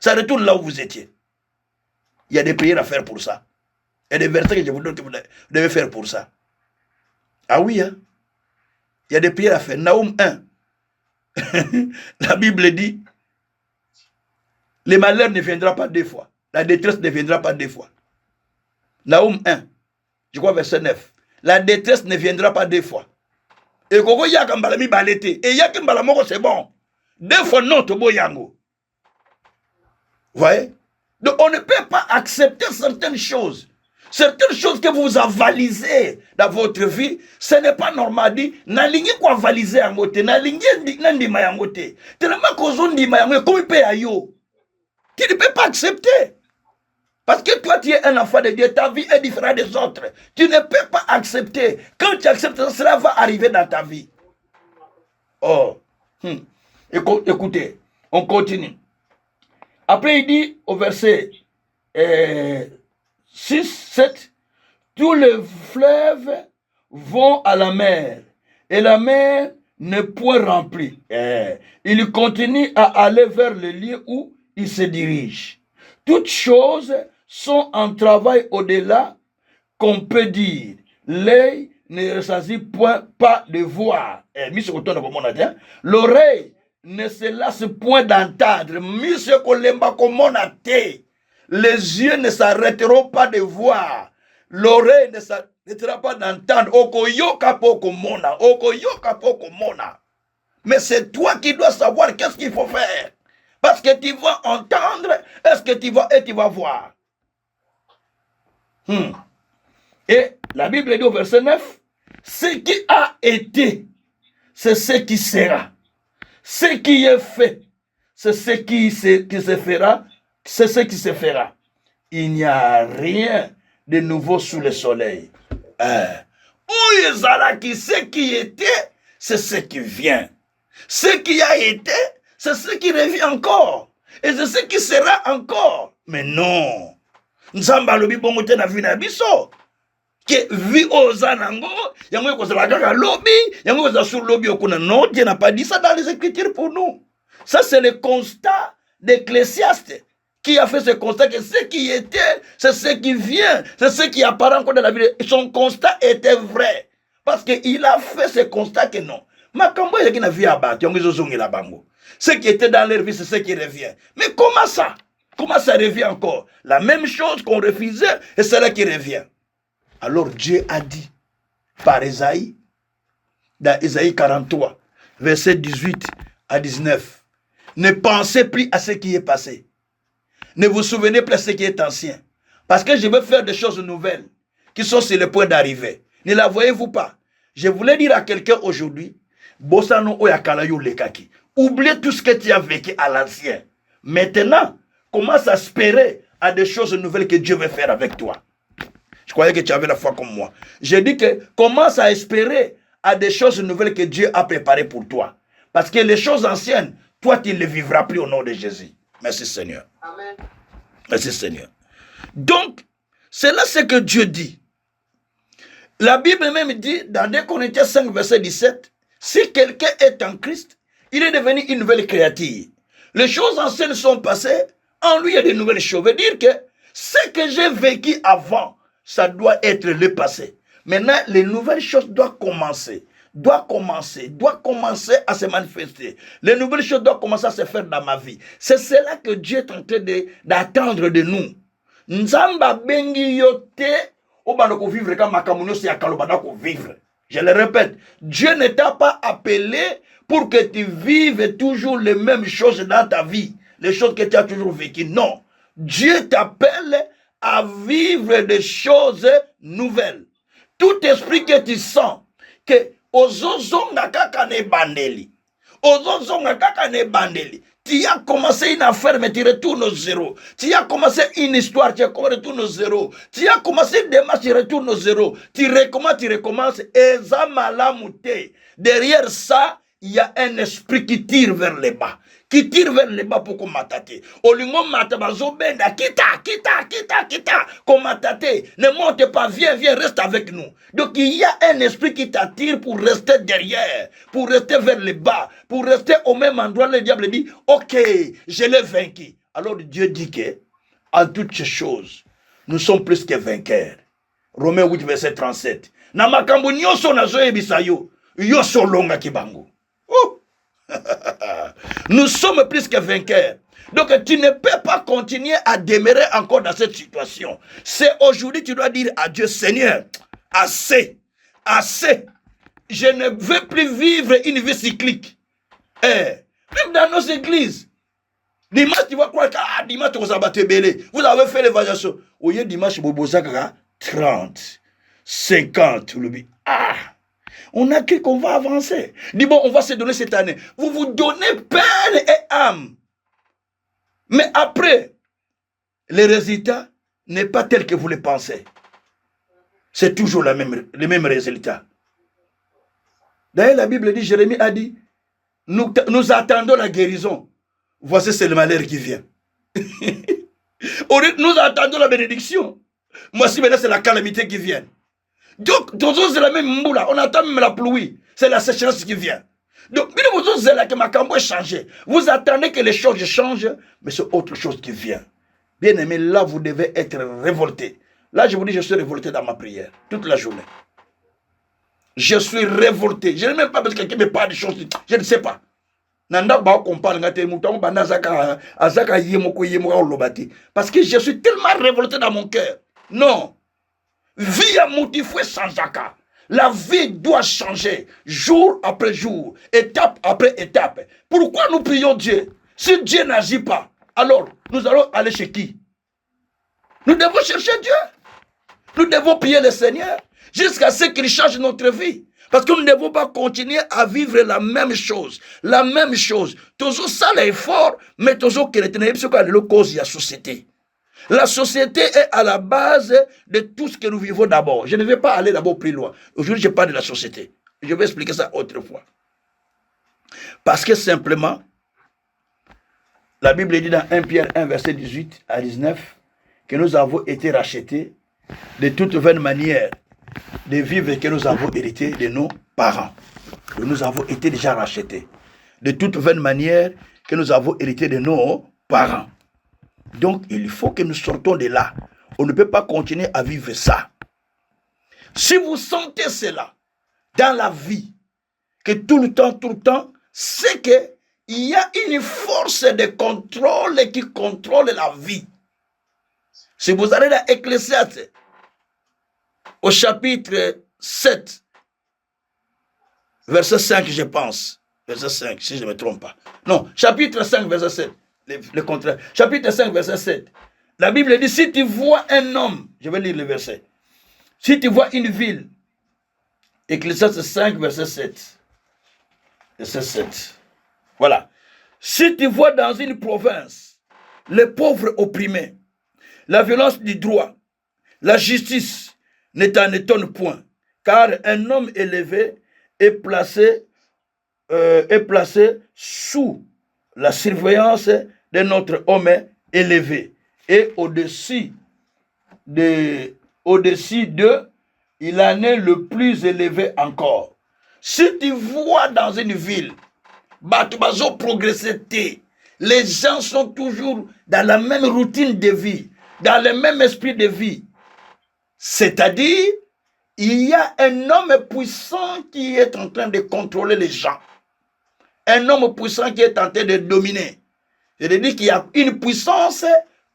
ça retourne là où vous étiez. Il y a des prières à faire pour ça. Il y a des versets que je vous donne que vous devez faire pour ça. Ah oui, hein? Il y a des prières à faire. Naoum 1. La Bible dit, le malheur ne viendra pas deux fois. La détresse ne viendra pas deux fois. Naoum 1. Je crois verset 9. La détresse ne viendra pas deux fois. Et koko yakambalami balete. Et yakambalamoko c'est bon. Deux fois non, tobo yango. Vous voyez? Donc on ne peut pas accepter certaines choses. Certaines choses que vous avalisez dans votre vie, ce n'est pas normal. Dit, nalingi quoi avaliser en côté, nalingi nandima en côté. Tellement qu'on dit ma comme il peut ayo. Tu ne peux pas accepter. Parce que toi, tu es un enfant de Dieu, ta vie est différente des autres. Tu ne peux pas accepter. Quand tu acceptes, cela va arriver dans ta vie. Oh. Écoutez, on continue. Après, il dit au verset 6, 7, tous les fleuves vont à la mer, et la mer n'est point remplie. Il continue à aller vers le lieu où il se dirige. Toutes choses sont en travail au-delà qu'on peut dire. L'œil ne ressentit point pas de voir. L'oreille ne se lasse point d'entendre. Les yeux ne s'arrêteront pas de voir. L'oreille ne s'arrêtera pas d'entendre. Mais c'est toi qui dois savoir qu'est-ce qu'il faut faire. Parce que tu vas entendre, est-ce que tu vas voir. Et la Bible dit au verset 9, ce qui a été, c'est ce qui sera. Ce qui est fait, c'est ce qui se fera. C'est ce qui se fera. Il n'y a rien de nouveau sous le soleil. Ce qui était, c'est ce qui vient. Ce qui a été, c'est ce qui revient encore. Et c'est ce qui sera encore. Mais non. Nzamba lobi bongo te na vie na biso. Que vie ozanango, yango kozala kaka lobi, yango kozala sur lobi okuna. Non, Dieu n'a pas dit ça dans les Écritures pour nous. Ça c'est le constat d'Ecclésiaste qui a fait ce constat que ce qui était, c'est ce qui vient, c'est ce qui apparaît encore dans la vie. Son constat était vrai. Parce qu'il a fait ce constat que non. Makambo est qui n'a vu abattu, ce qui était dans leur vie, c'est ce qui revient. Mais comment ça? Comment ça revient encore? La même chose qu'on refusait, et c'est là qui revient. Alors Dieu a dit, par Esaïe, dans Esaïe 43, verset 18 à 19, ne pensez plus à ce qui est passé. Ne vous souvenez plus de ce qui est ancien. Parce que je veux faire des choses nouvelles qui sont sur le point d'arriver. Ne la voyez-vous pas? Je voulais dire à quelqu'un aujourd'hui, Bossano Oyakalayo Lekaki, oubliez tout ce que tu as vécu à l'ancien. Maintenant, commence à espérer à des choses nouvelles que Dieu veut faire avec toi. Je croyais que tu avais la foi comme moi. J'ai dit que commence à espérer à des choses nouvelles que Dieu a préparées pour toi. Parce que les choses anciennes, toi, tu ne les vivras plus au nom de Jésus. Merci Seigneur. Amen. Merci Seigneur. Donc, c'est là ce que Dieu dit. La Bible même dit, dans 2 Corinthiens 5, verset 17, si quelqu'un est en Christ, il est devenu une nouvelle créature. Les choses anciennes sont passées, en lui il y a de nouvelles choses. Ça veut dire que ce que j'ai vécu avant, ça doit être le passé. Maintenant, les nouvelles choses doivent commencer à se manifester. Les nouvelles choses doivent commencer à se faire dans ma vie. C'est cela que Dieu est en train d'attendre de nous. Nzamba bengi yote, obano vivre comme makamunyo si akalobana ko vivre. Je le répète, Dieu ne t'a pas appelé pour que tu vives toujours les mêmes choses dans ta vie, les choses que tu as toujours vécues. Non, Dieu t'appelle à vivre des choses nouvelles. Tout esprit que tu sens que ozozonga kaka ne bandeli, ozozonga kaka ne bandeli. Tu as commencé une affaire, mais tu retournes au zéro. Tu as commencé une histoire, tu retournes au zéro. Tu as commencé une démarche, tu retournes au zéro. Tu recommences. Et ça, malamouté. Derrière ça, il y a un esprit qui tire vers le bas. Qui tire vers le bas pour commatate. Olingo matabazo benda, kita. Commatate. Ne monte pas, viens, reste avec nous. Donc il y a un esprit qui t'attire pour rester derrière, pour rester vers le bas, pour rester au même endroit. Le diable dit, ok, je l'ai vaincu. Alors Dieu dit que, en toutes ces choses, nous sommes plus que vainqueurs. Romains 8, verset 37. Na makambo nyoso na zoe bisayo, yoso longa kibango. Oh! Nous sommes plus que vainqueurs. Donc tu ne peux pas continuer à demeurer encore dans cette situation. C'est aujourd'hui tu dois dire à Dieu, Seigneur, assez. Je ne veux plus vivre une vie cyclique. Même dans nos églises. Dimanche, tu vas croire que dimanche, vous avez fait l'évaluation. Au lieu dimanche, vous avez 30, 50, on a cru qu'on va avancer. Dis bon, on va se donner cette année. Vous vous donnez peine et âme. Mais après, les résultats n'est pas tel que vous le pensez. C'est toujours les mêmes résultats. D'ailleurs, la Bible dit, Jérémie a dit, nous attendons la guérison. Voici, c'est le malheur qui vient. Nous attendons la bénédiction. Moi, si maintenant, c'est la calamité qui vient. Donc, c'est la même moula. On attend même la pluie. C'est la sécheresse qui vient. Donc, c'est là que ma cambo est changé. Vous attendez que les choses changent, mais c'est autre chose qui vient. Bien aimé, là, vous devez être révolté. Là, je vous dis, je suis révolté dans ma prière. Toute la journée. Je suis révolté. Je n'ai même pas besoin que quelqu'un me parle de choses. Je ne sais pas. Parce que je suis tellement révolté dans mon cœur. Non. Vie à motiver sans jacquard. La vie doit changer jour après jour, étape après étape. Pourquoi nous prions Dieu? Si Dieu n'agit pas, alors nous allons aller chez qui? Nous devons chercher Dieu. Nous devons prier le Seigneur jusqu'à ce qu'il change notre vie. Parce que nous ne devons pas continuer à vivre la même chose. La même chose. Toujours ça l'effort, mais toujours qu'il est ce qu'on a cause de la société. La société est à la base de tout ce que nous vivons d'abord. Je ne vais pas aller d'abord plus loin. Aujourd'hui, je parle de la société. Je vais expliquer ça autrefois. Parce que simplement, la Bible dit dans 1 Pierre 1, verset 18 à 19, que nous avons été rachetés de toute vaine manière de vivre que nous avons hérité de nos parents. Que nous avons été déjà rachetés. De toute vaine manière que nous avons hérité de nos parents. Donc, il faut que nous sortons de là. On ne peut pas continuer à vivre ça. Si vous sentez cela dans la vie, que tout le temps, c'est qu'il y a une force de contrôle qui contrôle la vie. Si vous allez dans Ecclésiaste, au chapitre 7, verset 5, je pense. Verset 5, si je ne me trompe pas. Non, chapitre 5, verset 7. Le contraire. Chapitre 5, verset 7. La Bible dit, si tu vois un homme, je vais lire le verset. Si tu vois une ville, Ecclésiaste 5, verset 7. Verset 7. Voilà. Si tu vois dans une province les pauvres opprimés, la violence du droit, la justice ne t'en étonne point, car un homme élevé est placé sous la surveillance d'un autre homme élevé. Et au-dessus d'eux, il en est le plus élevé encore. Si tu vois dans une ville, les gens sont toujours dans la même routine de vie, dans le même esprit de vie. C'est-à-dire, il y a un homme puissant qui est en train de contrôler les gens. Un homme puissant qui est en train de dominer. C'est-à-dire qu'il y a une puissance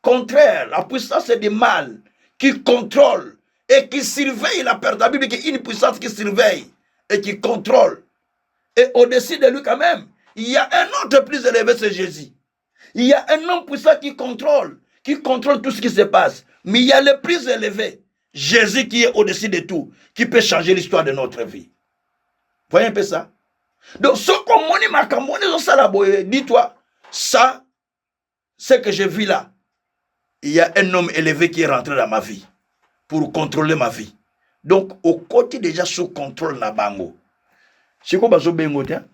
contraire, la puissance du mal, qui contrôle et qui surveille la perte. La Bible dit qu'il y a une puissance qui surveille et qui contrôle. Et au-dessus de lui quand même, il y a un autre plus élevé, c'est Jésus. Il y a un homme puissant qui contrôle tout ce qui se passe. Mais il y a le plus élevé, Jésus qui est au-dessus de tout, qui peut changer l'histoire de notre vie. Voyez un peu ça? Donc, ce qu'on dis-toi, ça, ce que je vis là, il y a un homme élevé qui est rentré dans ma vie pour contrôler ma vie. Donc, au côté déjà sous contrôle na bango. C'est quoi bazo bengo tiens?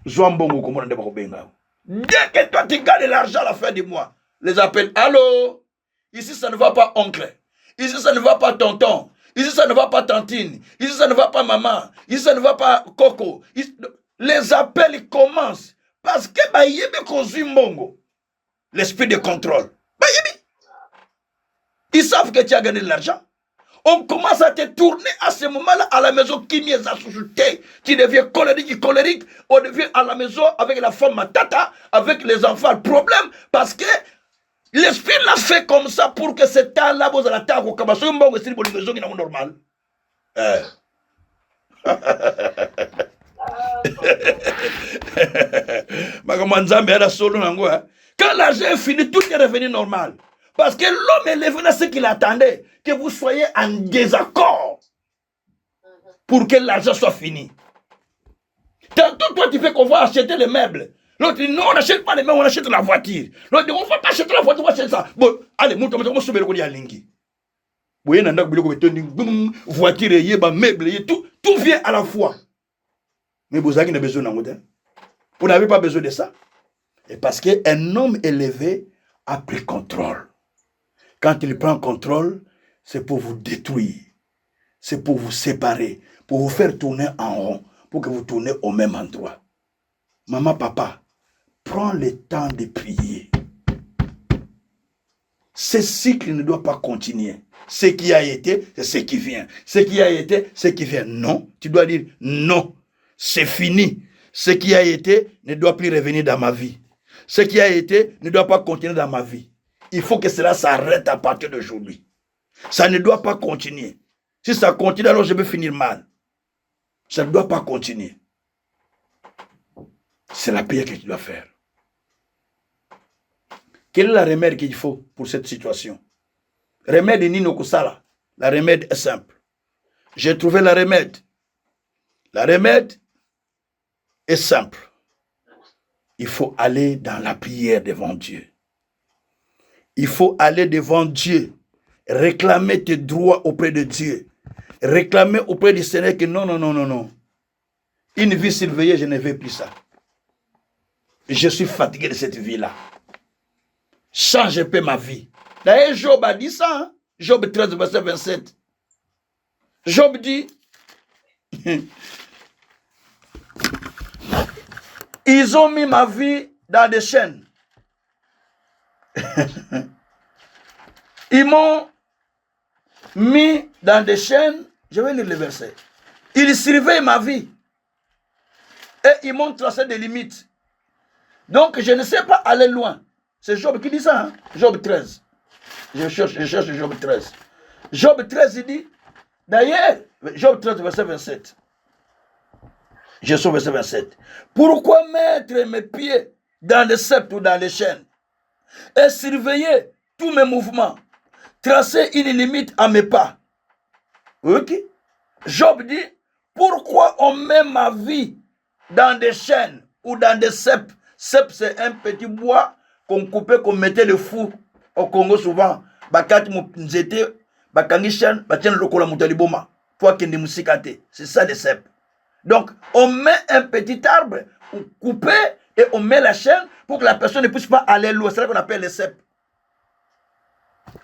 Zoambongo comment on débat benga. Dès que toi tu gagnes l'argent à la fin du mois, les appels, allô? Ici ça ne va pas oncle. Ici ça ne va pas tonton. Ici ça ne va pas tantine. Ici ça ne va pas maman. Ici ça ne va pas coco. Ici... Les appels commencent parce que l'esprit de contrôle. Ils savent que tu as gagné de l'argent. On commence à te tourner à ce moment-là à la maison qui m'est assouté. Tu deviens colérique. On devient à la maison avec la femme matata, avec les enfants. Problème parce que l'esprit l'a fait comme ça pour que ce temps-là, vous allez la au cabasso, c'est une maison qui est normale. Quand l'argent est fini, tout est revenu normal. Parce que l'homme est levé à ce qu'il attendait, que vous soyez en désaccord pour que l'argent soit fini. Tantôt, toi, tu fais qu'on va acheter les meubles. L'autre dit, non, on n'achète pas les meubles, on achète la voiture. L'autre dit, on ne va pas acheter la voiture, on va acheter ça. Bon, allez, on va se mettre à l'ingi. Vous voyez, voiture, meuble, tout vient à la fois. Mais vous avez besoin d'un modèle. Vous n'avez pas besoin de ça. Et parce qu'un homme élevé a pris contrôle. Quand il prend contrôle, c'est pour vous détruire. C'est pour vous séparer. Pour vous faire tourner en rond. Pour que vous tournez au même endroit. Maman, papa, prends le temps de prier. Ce cycle ne doit pas continuer. Ce qui a été, c'est ce qui vient. Ce qui a été, c'est ce qui vient. Non, tu dois dire non. C'est fini. Ce qui a été ne doit plus revenir dans ma vie. Ce qui a été ne doit pas continuer dans ma vie. Il faut que cela s'arrête à partir d'aujourd'hui. Ça ne doit pas continuer. Si ça continue, alors je vais finir mal. Ça ne doit pas continuer. C'est la prière que tu dois faire. Quel est le remède qu'il faut pour cette situation? Remède Nino Kusala. La remède est simple. J'ai trouvé la remède. La remède est simple. Il faut aller dans la prière devant Dieu. Il faut aller devant Dieu. Réclamer tes droits auprès de Dieu. Réclamer auprès du Seigneur que non. Une vie surveillée, je ne veux plus ça. Je suis fatigué de cette vie-là. Change un peu ma vie. D'ailleurs, Job a dit ça. Hein? Job 13, verset 27. Job dit, ils ont mis ma vie dans des chaînes. Ils m'ont mis dans des chaînes. Je vais lire le verset. Ils surveillent ma vie. Et ils m'ont tracé des limites. Donc, je ne sais pas aller loin. C'est Job qui dit ça. Hein? Job 13. Je cherche Job 13. Job 13, il dit, d'ailleurs, Job 13, verset 27. Je suis verset 27. Pourquoi mettre mes pieds dans les sceptres ou dans les chaînes et surveiller tous mes mouvements, tracer une limite à mes pas? Ok. Job dit, pourquoi on met ma vie dans des chaînes ou dans des cèpes? Cèpes, c'est un petit bois qu'on coupait, qu'on mettait le fou au Congo souvent. Bakati Nzete, Bakangishan, Batien Lokola Moutaliboma. Toi qui ne c'est ça le cep. Donc, on met un petit arbre, on coupe et on met la chaîne pour que la personne ne puisse pas aller loin. C'est ça qu'on appelle le cep.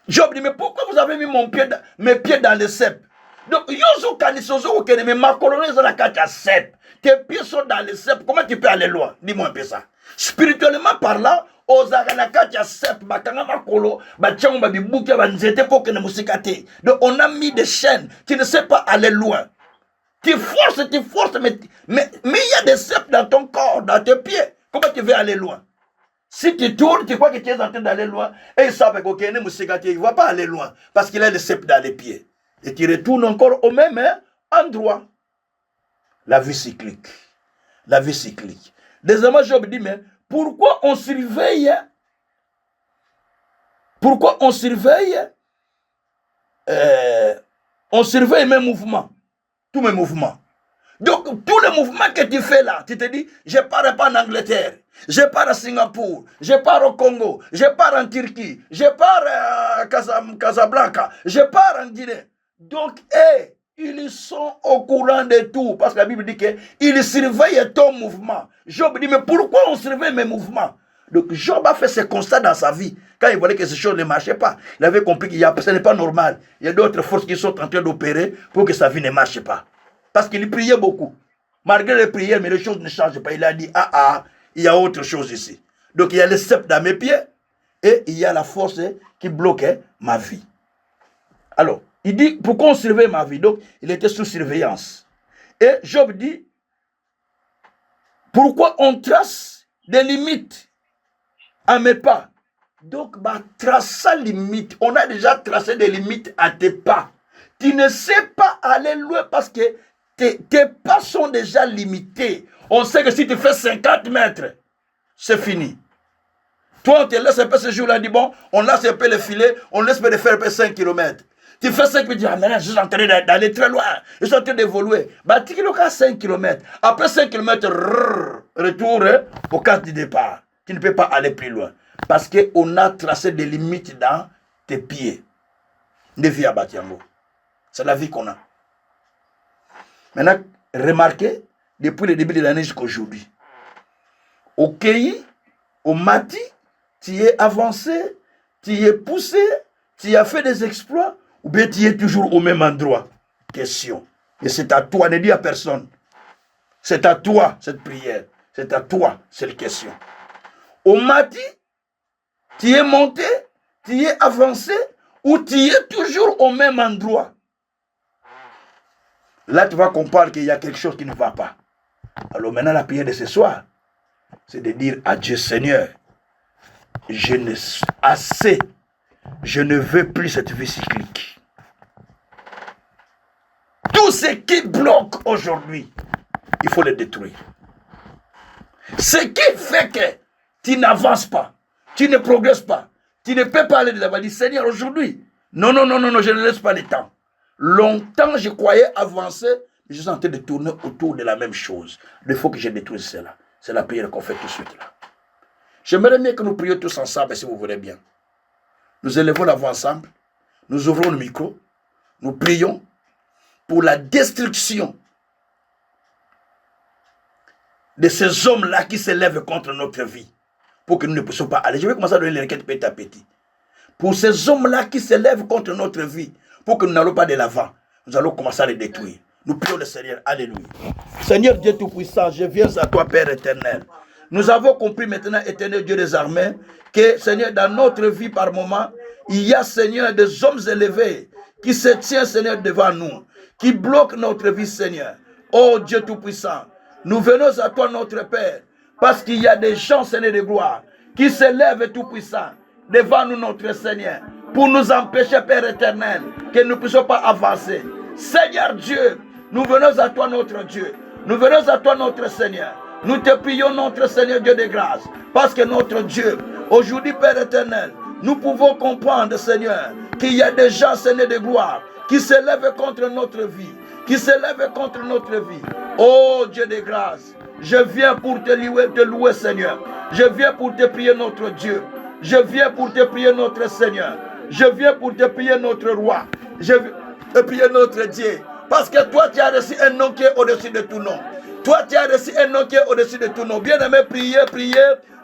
Job dit, mais pourquoi vous avez mis mes pieds dans le cep? Donc, yozo kanisozo okene, mais ma colonne dans la carte à cep. Tes pieds sont dans le cep. Comment tu peux aller loin? Dis-moi un peu ça. Spirituellement parlant, donc on a mis des chaînes. Tu ne sais pas aller loin. Tu forces, mais il y a des ceps dans ton corps, dans tes pieds. Comment tu veux aller loin? Si tu tournes, tu crois que tu es en train d'aller loin. Et il savent qu'il ne va pas aller loin. Parce qu'il a le cep dans les pieds. Et tu retournes encore au même endroit. La vie cyclique. La vie cyclique. Désormais, Job dit, mais pourquoi on surveille mes mouvements, tous mes mouvements. Donc, tous les mouvements que tu fais là, tu te dis, je pars pas en Angleterre, je pars à Singapour, je pars au Congo, je pars en Turquie, je pars à Casablanca, je pars en Guinée. Donc, ils sont au courant de tout, parce que la Bible dit qu'ils surveillent ton mouvement. Job dit, mais pourquoi on surveille mes mouvements? Donc, Job a fait ce constat dans sa vie. Quand il voyait que ces choses ne marchaient pas, il avait compris que ce n'est pas normal. Il y a d'autres forces qui sont en train d'opérer pour que sa vie ne marche pas. Parce qu'il priait beaucoup. Malgré les prières, mais les choses ne changent pas. Il a dit, il y a autre chose ici. Donc, il y a le cep dans mes pieds et il y a la force qui bloquait ma vie. Alors, il dit, pourquoi on surveille ma vie? Donc, il était sous surveillance. Et Job dit, pourquoi on trace des limites à mes pas? Donc, tracer limite. On a déjà tracé des limites à tes pas. Tu ne sais pas aller loin parce que tes pas sont déjà limités. On sait que si tu fais 50 mètres, c'est fini. Toi, on te laisse un peu ce jour-là, dit bon, on laisse un peu le filet, on laisse faire un peu 5 km. Tu fais 5 km, tu dis, maintenant, je suis en train d'aller très loin, je suis en train d'évoluer. Tu as 5 km. Après 5 km, retour au cas du départ. Tu ne peux pas aller plus loin. Parce qu'on a tracé des limites dans tes pieds. De vie à Batiango. C'est la vie qu'on a. Maintenant, remarquez, depuis le début de l'année jusqu'à aujourd'hui, au Kéi, au Mati, tu es avancé, tu es poussé, tu as fait des exploits, ou bien tu es toujours au même endroit? Question. Et c'est à toi, ne dis à personne. C'est à toi cette prière. C'est à toi cette question. Au Mati, tu es monté, tu es avancé, ou tu es toujours au même endroit? Là, tu vas comprendre qu'il y a quelque chose qui ne va pas. Alors maintenant, la prière de ce soir, c'est de dire à Dieu, Seigneur, je ne veux plus cette vie cyclique. Tout ce qui bloque aujourd'hui, il faut le détruire. Ce qui fait que tu n'avances pas, tu ne progresses pas, tu ne peux pas aller de l'avant. Dis, Seigneur, aujourd'hui, non, je ne laisse pas le temps. Longtemps, je croyais avancer, mais je suis en train de tourner autour de la même chose. Il faut que je détruise cela. C'est la prière qu'on fait tout de suite là. J'aimerais bien que nous prions tous ensemble, si vous voulez bien. Nous élevons la voix ensemble, nous ouvrons le micro, nous prions pour la destruction de ces hommes-là qui s'élèvent contre notre vie, pour que nous ne puissions pas aller. Je vais commencer à donner les requêtes petit à petit. Pour ces hommes-là qui s'élèvent contre notre vie, pour que nous n'allons pas de l'avant, nous allons commencer à les détruire. Nous prions le Seigneur. Alléluia. Seigneur Dieu Tout-Puissant, je viens à toi, Père éternel. Nous avons compris maintenant, éternel Dieu des armées, que, Seigneur, dans notre vie par moment, il y a, Seigneur, des hommes élevés qui se tiennent, Seigneur, devant nous, qui bloquent notre vie, Seigneur. Oh Dieu Tout-Puissant, nous venons à toi, notre Père, parce qu'il y a des gens, Seigneur de gloire, qui s'élèvent Tout-Puissant devant nous, notre Seigneur, pour nous empêcher, Père éternel, que nous ne puissions pas avancer. Seigneur Dieu, nous venons à toi, notre Dieu. Nous venons à toi, notre Seigneur. Nous te prions, notre Seigneur Dieu de grâce, parce que notre Dieu, aujourd'hui, Père éternel, nous pouvons comprendre, Seigneur, qu'il y a des gens, Seigneur de gloire, qui s'élèvent contre notre vie, qui s'élèvent contre notre vie. Oh Dieu de grâce, je viens pour te louer, Seigneur. Je viens pour te prier, notre Dieu. Je viens pour te prier, notre Seigneur. Je viens pour te prier, notre roi. Je viens te prier, notre Dieu. Parce que toi, tu as reçu un nom qui est au-dessus de tout nom. Toi, tu as reçu un nom qui est au-dessus de tout nom. Bien-aimés, priez, priez.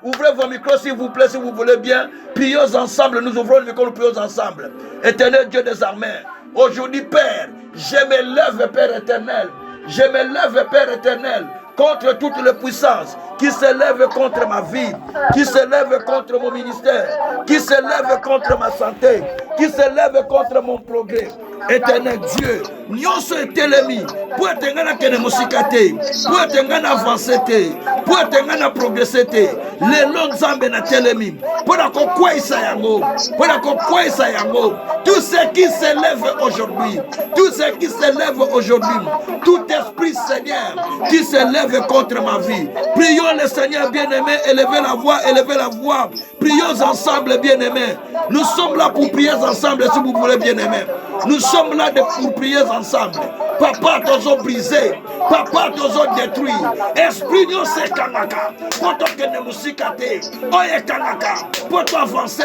Ouvrez vos micros s'il vous plaît, si vous voulez bien. Prions ensemble. Nous ouvrons le micro, nous prions ensemble. Éternel Dieu des armées. Aujourd'hui, Père, je me lève, Père éternel. Je me lève, Père éternel, contre toutes les puissances qui se lèvent contre ma vie, qui se lèvent contre mon ministère, qui se lèvent contre ma santé, qui se lèvent contre mon progrès. Éternel Dieu, nyonso etelemi, pour être ngana kene musikate, pour être ngana avancer te, pour être ngana progresser te, les longs zambe na telemi, pour ako kwaisa yango, pour ako kwaisa yango, tout ce qui se lève aujourd'hui, tout ce qui se lève aujourd'hui, tout esprit Seigneur qui se lève contre ma vie, prions le Seigneur bien-aimé, élevez la voix, prions ensemble bien-aimé, nous sommes là pour prier ensemble si vous voulez bien-aimé. Nous sommes là pour prier ensemble. Papa, t'os brisé. Papa, t'os détruit. Esprit, nous c'est kanaka. Pour toi que nous musikate. Oye kanaka. Pour toi avancer.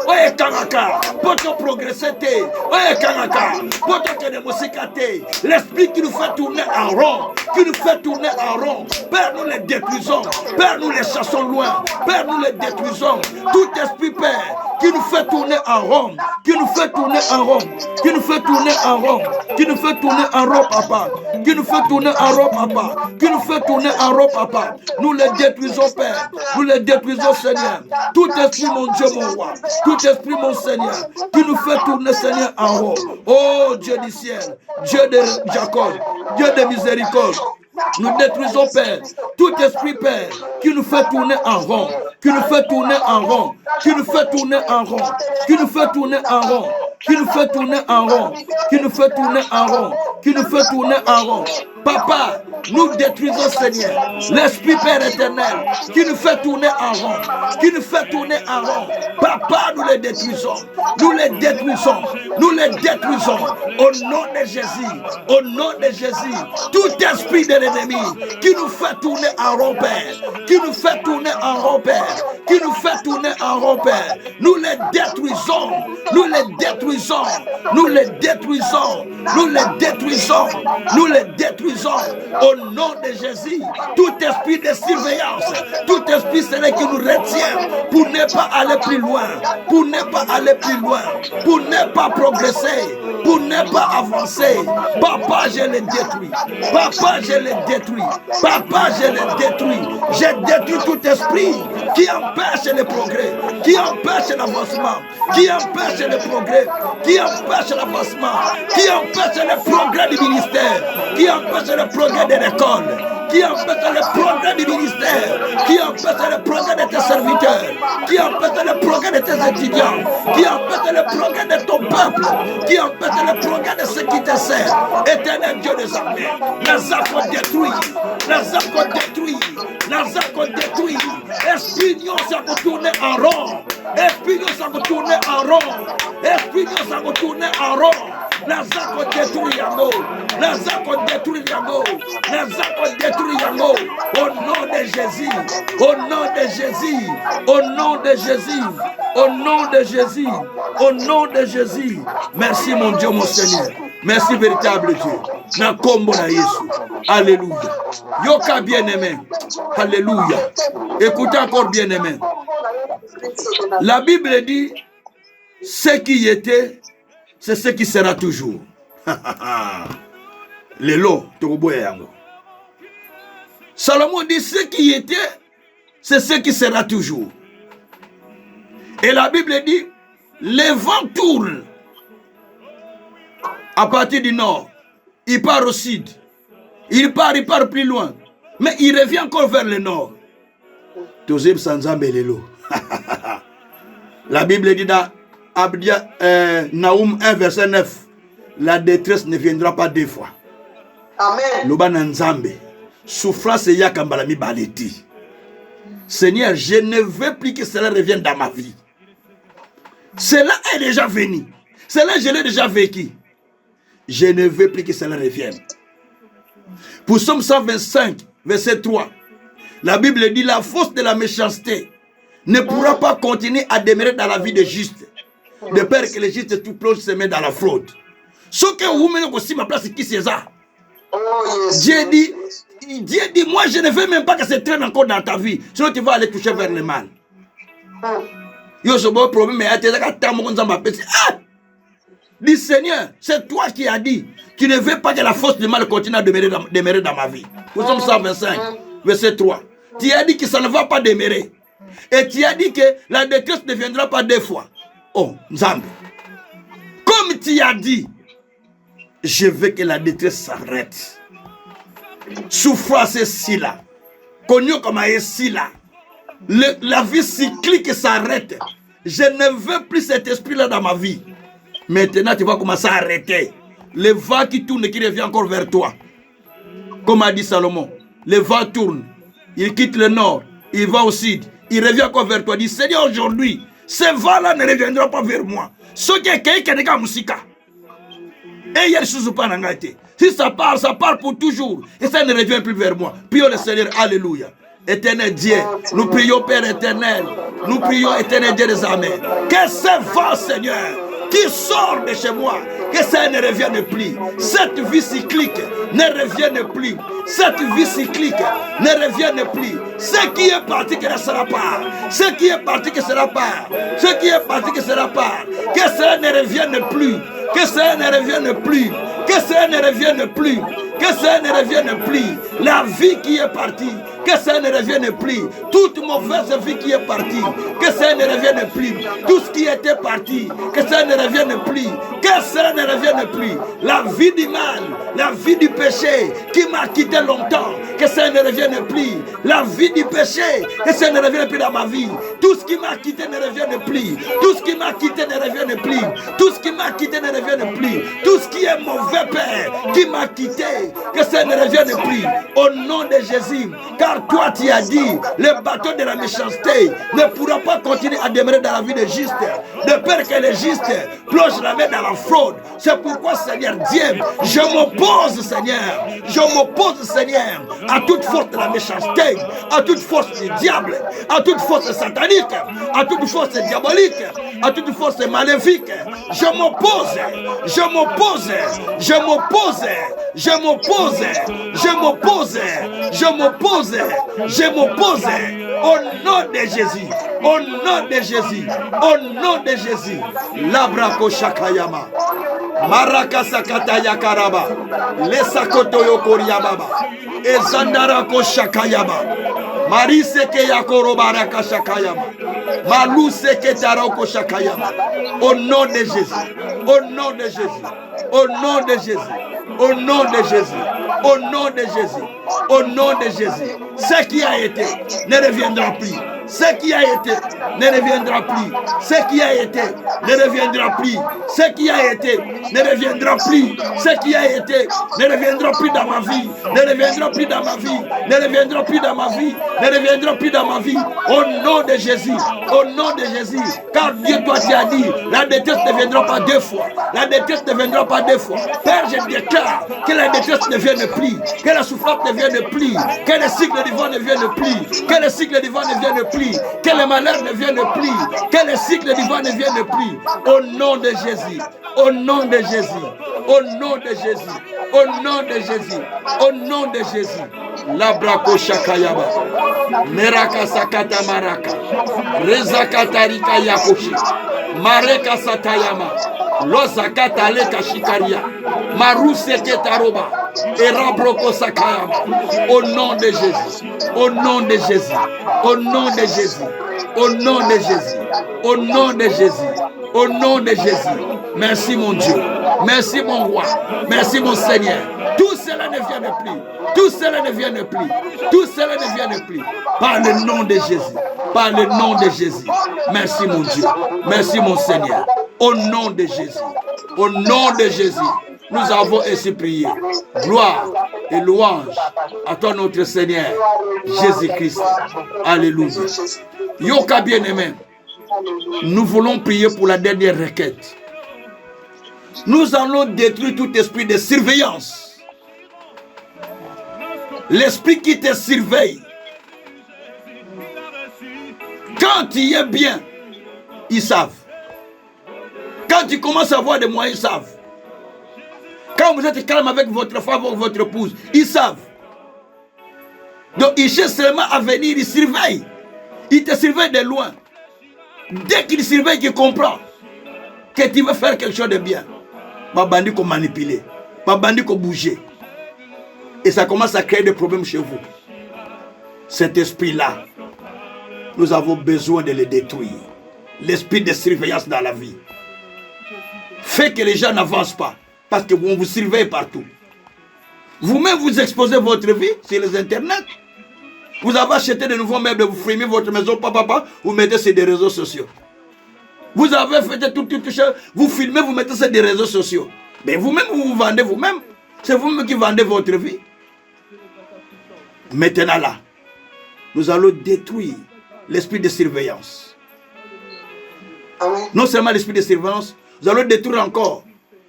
Oye kanaka. Pour toi progresser. Oye kanaka. Pour toi que nous musikate. L'esprit qui nous fait tourner en rond. Qui nous fait tourner en rond. Père, nous les détruisons. Père, nous les chassons loin. Père, nous les détruisons. Tout esprit, Père, qui nous fait tourner en rond. Qui nous fait tourner en rond. Qui nous fait tourner en rond, qui nous fait tourner en rond, papa, qui nous fait tourner en rond, papa, qui nous fait tourner en rond, papa. Nous les détruisons, Père, nous les détruisons, Seigneur. Tout esprit, mon Dieu, mon roi, tout esprit, mon Seigneur, qui nous fait tourner, Seigneur, en rond. Oh Dieu du ciel, Dieu de Jacob, Dieu de miséricorde. Nous détruisons, Père, tout esprit, Père, qui nous fait tourner en rond, qui nous fait tourner en rond, qui nous fait tourner en rond, qui nous fait tourner en rond, qui nous fait tourner en rond, qui nous fait tourner en rond, qui nous fait tourner en rond. Papa, nous détruisons, Seigneur, l'esprit Père éternel, qui nous fait tourner en rond, qui nous fait tourner en rond. Papa, nous les détruisons, nous les détruisons, nous les détruisons, au nom de Jésus, au nom de Jésus. Tout esprit de l'ennemi, qui nous fait tourner en rond, Père, qui nous fait tourner en rond, Père, qui nous fait tourner en rond, Père, nous les détruisons, nous les détruisons, nous les détruisons, nous les détruisons, nous les détruisons au nom de Jésus. Tout esprit de surveillance, tout esprit Seigneur qui nous retient pour ne pas aller plus loin, pour ne pas aller plus loin, pour ne pas progresser, pour ne pas avancer. Papa, je les détruis. Papa, je les détruis. Papa, je les détruis. Je détruis tout esprit qui empêche le progrès, qui empêche l'avancement, qui empêche le progrès, qui empêche l'avancement, qui empêche le progrès du ministère, qui empêche le progrès de l'école, qui empêche le progrès du ministère, qui empêche le progrès de tes serviteurs, qui empêche le progrès de tes étudiants, qui empêche le progrès de ton peuple, qui empêche le progrès de ceux qui te servent. Éternel Dieu des armées, les actes détruits, les actes détruits, les actes détruits. Esprit nous s'est tourné en rond, esprit nous s'est tourné en rond, esprit nous s'est tourné en rond. Les actes détruits yango, les actes détruits yango, les actes détruits yango. Au nom de Jésus, au nom de Jésus, au nom de Jésus, au nom de Jésus, au nom de Jésus. Merci mon Dieu, mon Seigneur. Merci véritable Dieu. Na kombo na Yesu. Alléluia. Yoka bien-aimé. Alléluia. Écoutez encore bien-aimé. La Bible dit, ce qui était, c'est ce qui sera toujours. Lelo, Salomon dit, ce qui était, c'est ce qui sera toujours. Et la Bible dit, les vents tournent à partir du nord. Il part au sud. Il part plus loin. Mais il revient encore vers le nord. La Bible dit dans Naoum 1 verset 9, la détresse ne viendra pas deux fois. Amen. Lobana Nzambe, souffrance et yakambalami baleti. Seigneur, je ne veux plus que cela revienne dans ma vie. Cela est déjà venu. Cela, je l'ai déjà vécu. Je ne veux plus que cela revienne. Pour Somme 125, verset 3, la Bible dit, la force de la méchanceté ne pourra pas continuer à demeurer dans la vie de juste. De peur que les justes tout plonge se met dans la fraude. Ce que vous mettez aussi ma place qui c'est ça. Dieu dit, moi je ne veux même pas que ça traîne encore dans ta vie. Sinon tu vas aller toucher vers le mal. Yo, ce bon problème, mais dis Seigneur, c'est toi qui as dit, tu ne veux pas que la force du mal continue à demeurer dans ma vie. Nous sommes 125, verset 3. Tu as dit que ça ne va pas demeurer. Et tu as dit que la détresse ne viendra pas 2 fois. Oh, Nzambe. Comme tu as dit, je veux que la détresse s'arrête. Souffrance est si là. Connu comme est si là. La vie cyclique s'arrête. Je ne veux plus cet esprit-là dans ma vie. Maintenant, tu vas commencer à arrêter. Le vent qui tourne et qui revient encore vers toi. Comme a dit Salomon, le vent tourne. Il quitte le nord. Il va au sud. Il revient encore vers toi. Il dit, Seigneur, aujourd'hui, ce vent-là ne reviendra pas vers moi. Ce qui est quelqu'un qui est musika. Et il y a des choses pas en été. Si ça part pour toujours. Et ça ne revient plus vers moi. Prions le Seigneur. Alléluia. Éternel Dieu, nous prions Père éternel. Nous prions éternel Dieu des armées. Que ce vent, Seigneur, qui sort de chez moi, que ça ne revienne plus. Cette vie cyclique ne revienne plus. Cette vie cyclique ne revienne plus. Ce qui est parti, que ne sera pas. Ce qui est parti, que sera pas. Ce qui est parti, que sera pas. Que ça ne revienne plus. Que ça ne revienne plus. Que ça ne revienne plus. Que ça ne revienne plus. La vie qui est partie. Que ça ne revienne plus. Toute mauvaise vie qui est partie. Que ça ne revienne plus. Tout ce qui était parti. Que ça ne revienne plus. Que ça ne revienne plus. La vie du mal. La vie du péché qui m'a quitté longtemps. Que ça ne revienne plus. La vie du péché. Que ça ne revienne plus dans ma vie. Tout ce qui m'a quitté ne revienne plus. Tout ce qui m'a quitté ne revienne plus. Tout ce qui m'a quitté ne revienne plus. Tout ce qui est mauvais père qui m'a quitté. Que ça ne revienne plus. Au nom de Jésus. Car toi tu as dit, le bateau de la méchanceté ne pourra pas continuer à demeurer dans la vie des justes. De peur que les justes plongent la main dans la fraude. C'est pourquoi, Seigneur Dieu, je m'oppose, Seigneur. Je m'oppose, Seigneur, à toute force de la méchanceté, à toute force du diable, à toute force satanique, à toute force diabolique, à toute force maléfique. Je m'oppose, je m'oppose, je m'oppose, je m'oppose, je m'oppose, je m'oppose, je m'oppose au nom de Jésus, au nom de Jésus, au nom de Jésus. Labrako shakayama, marakasakata yakaraba, lesakoto yokoriababa, ezandarako shakayama, mariseke yakorobaraka shakayama, maluseke taroko shakayama. Au nom de Jésus, au nom de Jésus, au nom de Jésus, au nom de Jésus, au nom de Jésus, au nom de Jésus. Ce qui a été ne reviendra plus. Ce qui a été ne reviendra plus. Ce qui a été ne reviendra plus. Ce qui a été ne reviendra plus. Ce qui a été ne reviendra plus dans ma vie. Ne reviendra plus dans ma vie. Ne reviendra plus dans ma vie. Ne reviendra plus dans ma vie. Au nom de Jésus. Au nom de Jésus. Car Dieu, toi, tu as dit, la détresse ne viendra pas 2 fois. La détresse ne viendra pas 2 fois. Père, je déclare que la détresse ne vienne plus. Que la souffrance ne vienne plus. Que le cycle du vent ne vienne plus. Que le cycle du vent ne vienne plus. Que le malheur ne vienne plus. Que le cycle du vent ne vienne plus. Au nom de Jésus. Au nom de Jésus. Au nom de Jésus. Au nom de Jésus. Au nom de Jésus. Labrako shakayaba. Meraka sakata maraka. Rezakata rika yakoshi. Mareka satayama. Lozakata leka shikaria. Maruse ketaroba. Erabroko sakayama. Au nom de Jésus. Au nom de Jésus. Au nom de Jésus. Au nom de Jésus. Au nom de Jésus. Au nom de Jésus. Merci mon Dieu. Merci mon roi. Merci mon Seigneur. Tout cela ne vienne plus. Tout cela ne vienne plus. Tout cela ne vienne plus. Par le nom de Jésus. Par le nom de Jésus. Merci mon Dieu. Merci mon Seigneur. Au nom de Jésus. Au nom de Jésus. Nous avons ainsi prié. Gloire et louange à toi notre Seigneur Jésus-Christ. Alléluia. Yoka bien-aimé. Nous voulons prier pour la dernière requête. Nous allons détruire tout esprit de surveillance. L'esprit qui te surveille. Quand Quand tu es bien, ils savent. Quand tu commences à avoir des moyens, ils savent. Quand vous êtes calme avec votre femme ou votre épouse, ils savent. Donc ils cherchent seulement à venir, ils surveillent. Ils te surveillent de loin. Dès qu'ils surveillent, qu'ils comprennent que tu veux faire quelque chose de bien. Ma bandit qu'on manipuler, ma bandit qu'on bouger. Et ça commence à créer des problèmes chez vous. Cet esprit-là, nous avons besoin de le détruire. L'esprit de surveillance dans la vie fait que les gens n'avancent pas. Parce que on vous surveille partout. Vous-même, vous exposez votre vie sur les internets. Vous avez acheté de nouveaux meubles, vous filmez votre maison, papa, vous mettez sur des réseaux sociaux. Vous avez fait tout, vous filmez, vous mettez sur des réseaux sociaux. Mais vous-même, vous vous vendez vous-même. C'est vous-même qui vendez votre vie. Maintenant là, nous allons détruire l'esprit de surveillance. Non seulement l'esprit de surveillance, nous allons détruire encore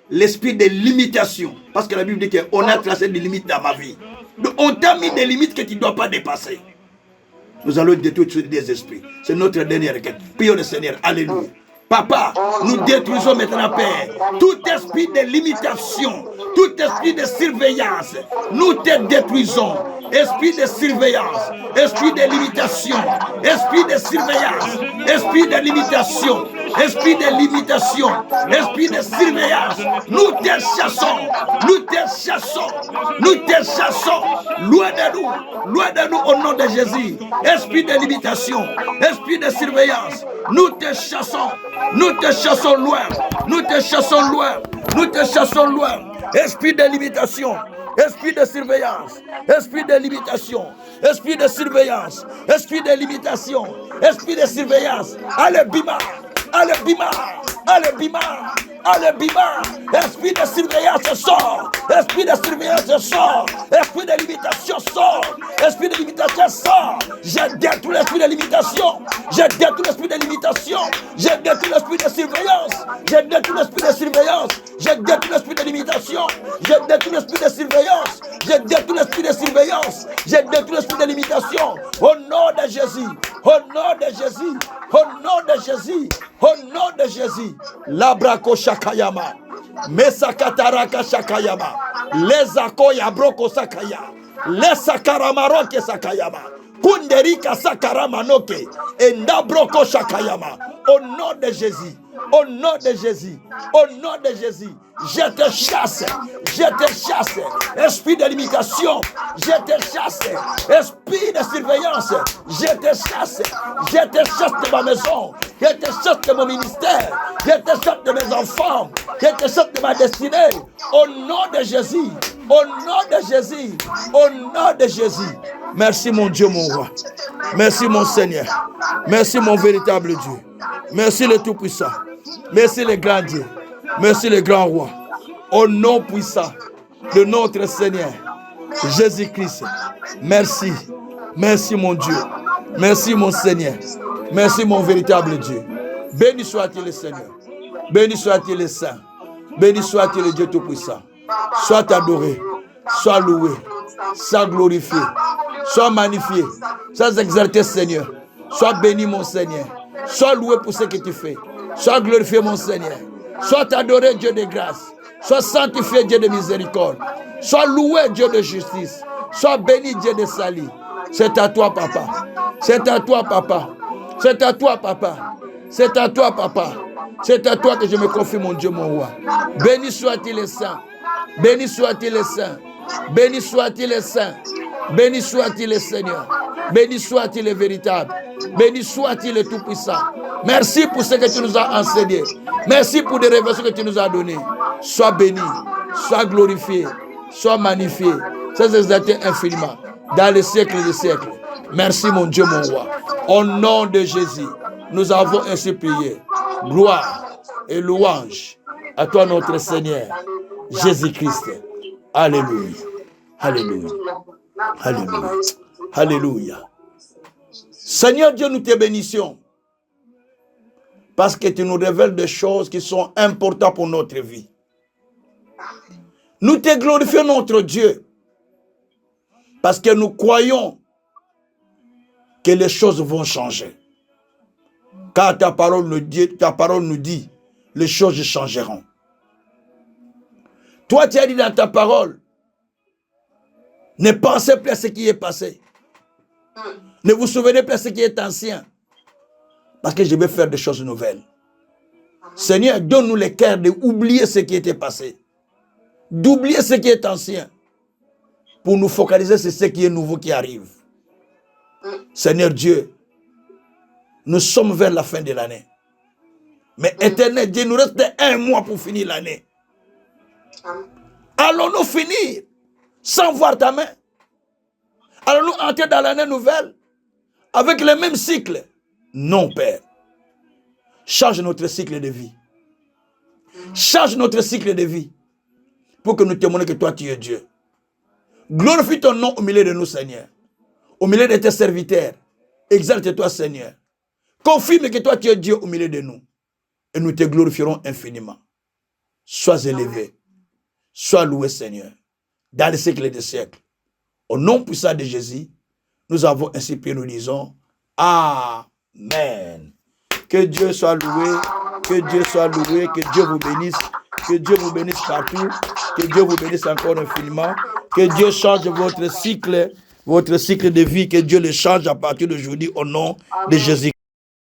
l'esprit de limitation. Parce que la Bible dit qu'on a tracé des limites dans ma vie. Donc on t'a mis des limites que tu ne dois pas dépasser. Nous allons détruire tous les esprits. C'est notre dernière requête. Prions le Seigneur. Alléluia. Papa, nous détruisons maintenant, Père, tout esprit de limitation, tout esprit de surveillance. Nous te détruisons. Esprit de surveillance, esprit de limitation, esprit de surveillance, esprit de limitation, esprit de limitation, esprit de surveillance. Nous te chassons, nous te chassons, nous te chassons. Loin de nous au nom de Jésus. Esprit de limitation, esprit de surveillance, nous te chassons loin, nous te chassons loin, nous te chassons loin. Esprit de limitation, esprit de surveillance, esprit de limitation, esprit de surveillance, esprit de limitation, esprit de surveillance. Allez, bima, allez, bima, allez, bima, allez, bima. Esprit de surveillance sort, esprit de surveillance sort, esprit de limitation sort, esprit de limitation sort. Je détruis l'esprit de limitation, je détruis l'esprit de limitation, je détruis l'esprit de surveillance, je détruis l'esprit de surveillance, je détruis l'esprit de limitation, je détruis l'esprit de surveillance, je détruis l'esprit de surveillance, je détruis l'esprit de limitation. Au nom de Jésus, au nom de Jésus, au nom de Jésus, au nom de Jésus. Labrako shakayama, mesakataraka shakayama, lezako yabroko sakaya, lesakaramaroke sakayama, kunderika sakaramanoke, endabroko shakayama. Au nom de Jésus, au nom de Jésus, au nom de Jésus, je te chasse, esprit de limitation, je te chasse, esprit de surveillance, je te chasse de ma maison, je te chasse de mon ministère, je te chasse de mes enfants, je te chasse de ma destinée, au nom de Jésus, au nom de Jésus, au nom de Jésus. Merci mon Dieu, mon roi, merci mon Seigneur, merci mon véritable Dieu, merci le Tout-Puissant, merci le grand Dieu, merci le grand roi. Au nom puissant de notre Seigneur Jésus-Christ. Merci. Merci mon Dieu. Merci mon Seigneur. Merci mon véritable Dieu. Béni soit-il le Seigneur. Béni soit-il le Saint. Béni soit-il le Dieu Tout-Puissant. Sois adoré. Sois loué. Sois glorifié. Sois magnifié. Sois exalté Seigneur. Sois béni mon Seigneur. Sois loué pour ce que tu fais. Sois glorifié mon Seigneur. Sois adoré Dieu de grâce. Sois sanctifié Dieu de miséricorde. Sois loué Dieu de justice. Sois béni Dieu de salut. C'est à toi papa. C'est à toi papa. C'est à toi papa. C'est à toi papa. C'est à toi que je me confie mon Dieu mon roi. Béni soit-il le Saint. Béni soit-il le Saint. Béni soit-il le Saint. Béni soit-il le Seigneur. Béni soit-il le véritable. Béni soit-il le Tout-Puissant. Merci pour ce que tu nous as enseigné. Merci pour les révélations que tu nous as données. Sois béni, sois glorifié, sois magnifié, sois exalté infiniment dans les siècles des siècles. Merci mon Dieu, mon roi. Au nom de Jésus, nous avons ainsi prié. Gloire et louange à toi notre Seigneur, Jésus-Christ. Alléluia. Alléluia. Alléluia. Alléluia. Seigneur Dieu, nous te bénissons. Parce que tu nous révèles des choses qui sont importantes pour notre vie. Nous te glorifions notre Dieu. Parce que nous croyons que les choses vont changer. Car ta parole nous dit, les choses changeront. Toi, tu as dit dans ta parole, ne pensez plus à ce qui est passé. Ne vous souvenez plus à ce qui est ancien. Parce que je vais faire des choses nouvelles. Seigneur, donne-nous le cœur d'oublier ce qui était passé. D'oublier ce qui est ancien. Pour nous focaliser sur ce qui est nouveau qui arrive. Seigneur Dieu, nous sommes vers la fin de l'année. Mais éternel Dieu, nous reste 1 mois pour finir l'année. Allons-nous finir sans voir ta main? Allons-nous entrer dans l'année nouvelle avec le même cycle? Non, Père. Change notre cycle de vie. Change notre cycle de vie pour que nous témoignions que toi, tu es Dieu. Glorifie ton nom au milieu de nous, Seigneur. Au milieu de tes serviteurs. Exalte-toi, Seigneur. Confirme que toi, tu es Dieu au milieu de nous. Et nous te glorifierons infiniment. Sois élevé. Sois loué, Seigneur. Dans les siècles des siècles. Au nom puissant de Jésus, nous avons ainsi prié, nous disons Amen. Que Dieu soit loué, que Dieu soit loué, que Dieu vous bénisse, que Dieu vous bénisse partout, que Dieu vous bénisse encore infiniment, que Dieu change votre cycle de vie, que Dieu le change à partir d'aujourd'hui au nom de Jésus.